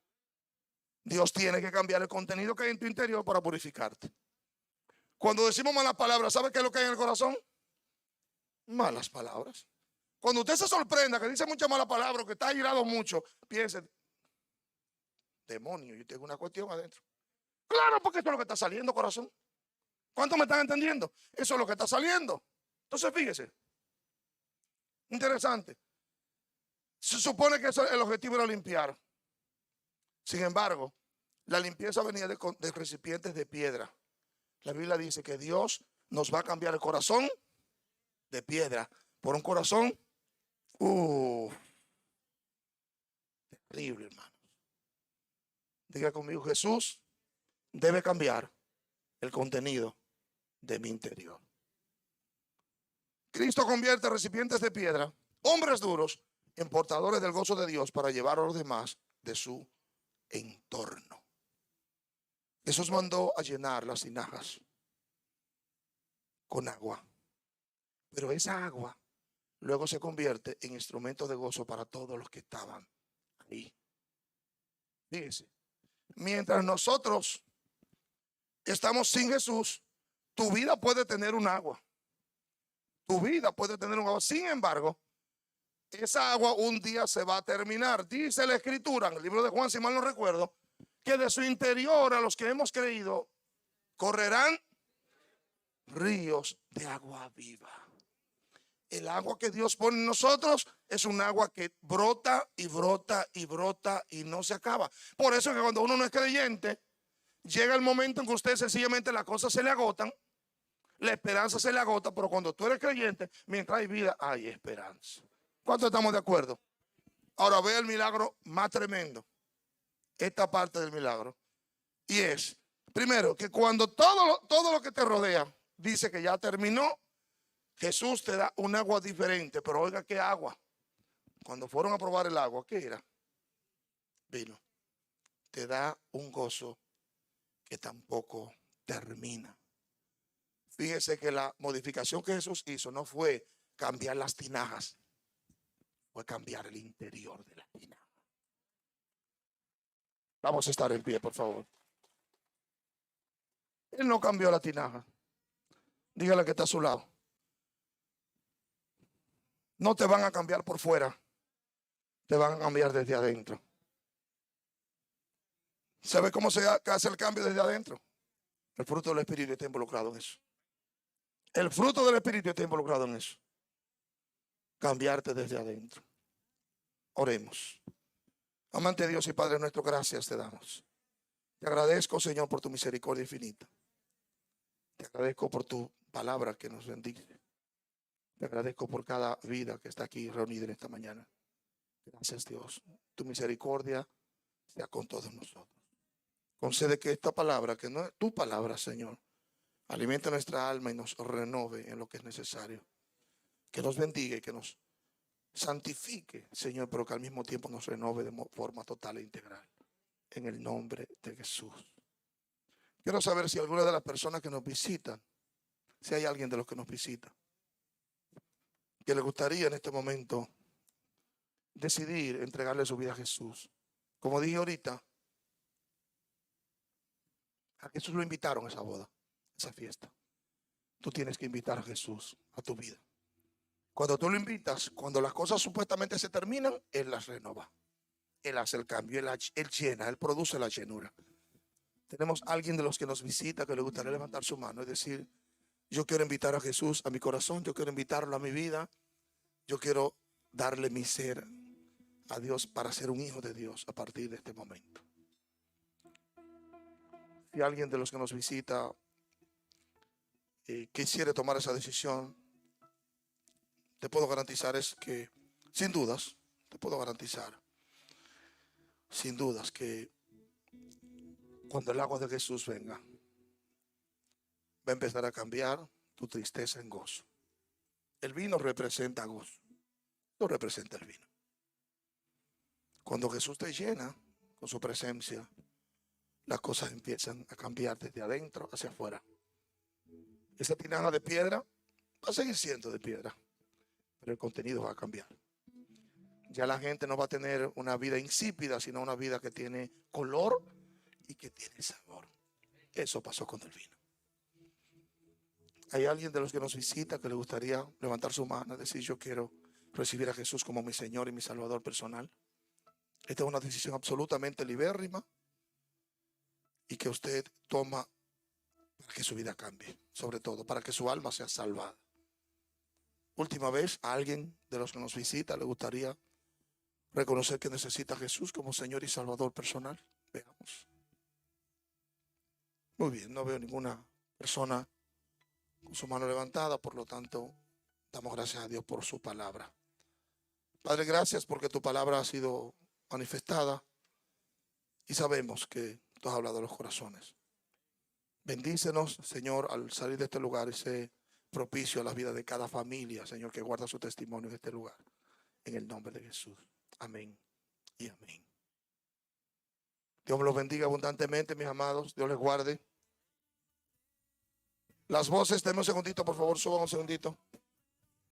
Dios tiene que cambiar el contenido que hay en tu interior para purificarte. Cuando decimos malas palabras, ¿sabe qué es lo que hay en el corazón? Malas palabras. Cuando usted se sorprenda que dice muchas malas palabras, que está airado mucho, piense, demonio, yo tengo una cuestión adentro. Claro, porque esto es lo que está saliendo, corazón. ¿Cuántos me están entendiendo? Eso es lo que está saliendo. Entonces, fíjese. Interesante. Se supone que el objetivo era limpiar. Sin embargo, la limpieza venía de recipientes de piedra. La Biblia dice que Dios nos va a cambiar el corazón de piedra por un corazón terrible, hermanos. Diga conmigo, Jesús debe cambiar el contenido de mi interior. Cristo convierte recipientes de piedra, hombres duros, en portadores del gozo de Dios para llevar a los demás de su entorno. Jesús mandó a llenar las tinajas con agua, pero esa agua luego se convierte en instrumento de gozo para todos los que estaban ahí. Fíjense, mientras nosotros estamos sin Jesús, tu vida puede tener un agua. Tu vida puede tener un agua. Sin embargo, esa agua un día se va a terminar. Dice la Escritura en el libro de Juan, si mal no recuerdo, que de su interior a los que hemos creído correrán ríos de agua viva. El agua que Dios pone en nosotros es un agua que brota y brota y brota y no se acaba. Por eso es que cuando uno no es creyente, llega el momento en que usted sencillamente las cosas se le agotan, la esperanza se le agota, pero cuando tú eres creyente, mientras hay vida, hay esperanza. ¿Cuántos estamos de acuerdo? Ahora ve el milagro más tremendo. esta parte del milagro. Y es, primero, que cuando todo lo que te rodea dice que ya terminó, Jesús te da un agua diferente. Pero oiga, ¿qué agua? Cuando fueron a probar el agua, ¿qué era? Vino. Te da un gozo que tampoco termina. Fíjese que la modificación que Jesús hizo no fue cambiar las tinajas, fue cambiar el interior de la tinaja. Vamos a estar en pie, por favor. Él no cambió la tinaja. Dígale que está a su lado. No te van a cambiar por fuera, te van a cambiar desde adentro. ¿Sabe cómo se hace el cambio desde adentro? El fruto del Espíritu está involucrado en eso. El fruto del Espíritu está involucrado en eso. Cambiarte desde adentro. Oremos. Amante Dios y Padre nuestro, gracias te damos. Te agradezco, Señor, por tu misericordia infinita. Te agradezco por tu palabra que nos bendice. Te agradezco por cada vida que está aquí reunida en esta mañana. Gracias, Dios. Tu misericordia sea con todos nosotros. Concede que esta palabra, que no es tu palabra, Señor, alimente nuestra alma y nos renove en lo que es necesario. Que nos bendiga y que nos santifique, Señor, pero que al mismo tiempo nos renove de forma total e integral. En el nombre de Jesús. Quiero saber si alguna de las personas que nos visitan, si hay alguien de los que nos visita, que le gustaría en este momento decidir entregarle su vida a Jesús. Como dije ahorita, a Jesús lo invitaron a esa boda, a esa fiesta. Tú tienes que invitar a Jesús a tu vida. Cuando tú lo invitas, cuando las cosas supuestamente se terminan, Él las renova. Él hace el cambio, Él llena, Él produce la llenura. Tenemos a alguien de los que nos visita que le gustaría levantar su mano y decir, yo quiero invitar a Jesús a mi corazón, yo quiero invitarlo a mi vida, yo quiero darle mi ser a Dios para ser un hijo de Dios a partir de este momento. Si alguien de los que nos visita quisiera tomar esa decisión, te puedo garantizar es que, sin dudas, te puedo garantizar, sin dudas que cuando el agua de Jesús venga, va a empezar a cambiar tu tristeza en gozo. El vino representa gozo, no representa el vino. Cuando Jesús te llena con su presencia, las cosas empiezan a cambiar desde adentro hacia afuera. Esa tinaja de piedra va a seguir siendo de piedra, pero el contenido va a cambiar. Ya la gente no va a tener una vida insípida, sino una vida que tiene color y que tiene sabor. Eso pasó con el vino. ¿Hay alguien de los que nos visita que le gustaría levantar su mano y decir, yo quiero recibir a Jesús como mi Señor y mi Salvador personal? Esta es una decisión absolutamente libérrima y que usted toma para que su vida cambie, sobre todo para que su alma sea salvada. Última vez, a alguien de los que nos visita le gustaría reconocer que necesita a Jesús como Señor y Salvador personal. Veamos. Muy bien, no veo ninguna persona con su mano levantada, por lo tanto, damos gracias a Dios por su palabra. Padre, gracias porque tu palabra ha sido manifestada y sabemos que tú has hablado a los corazones. Bendícenos, Señor, al salir de este lugar y sé propicio a la vida de cada familia, Señor, que guarda su testimonio en este lugar. En el nombre de Jesús. Amén y amén. Dios me los bendiga abundantemente, mis amados. Dios les guarde. Las voces, denme un segundito, por favor, suban un segundito.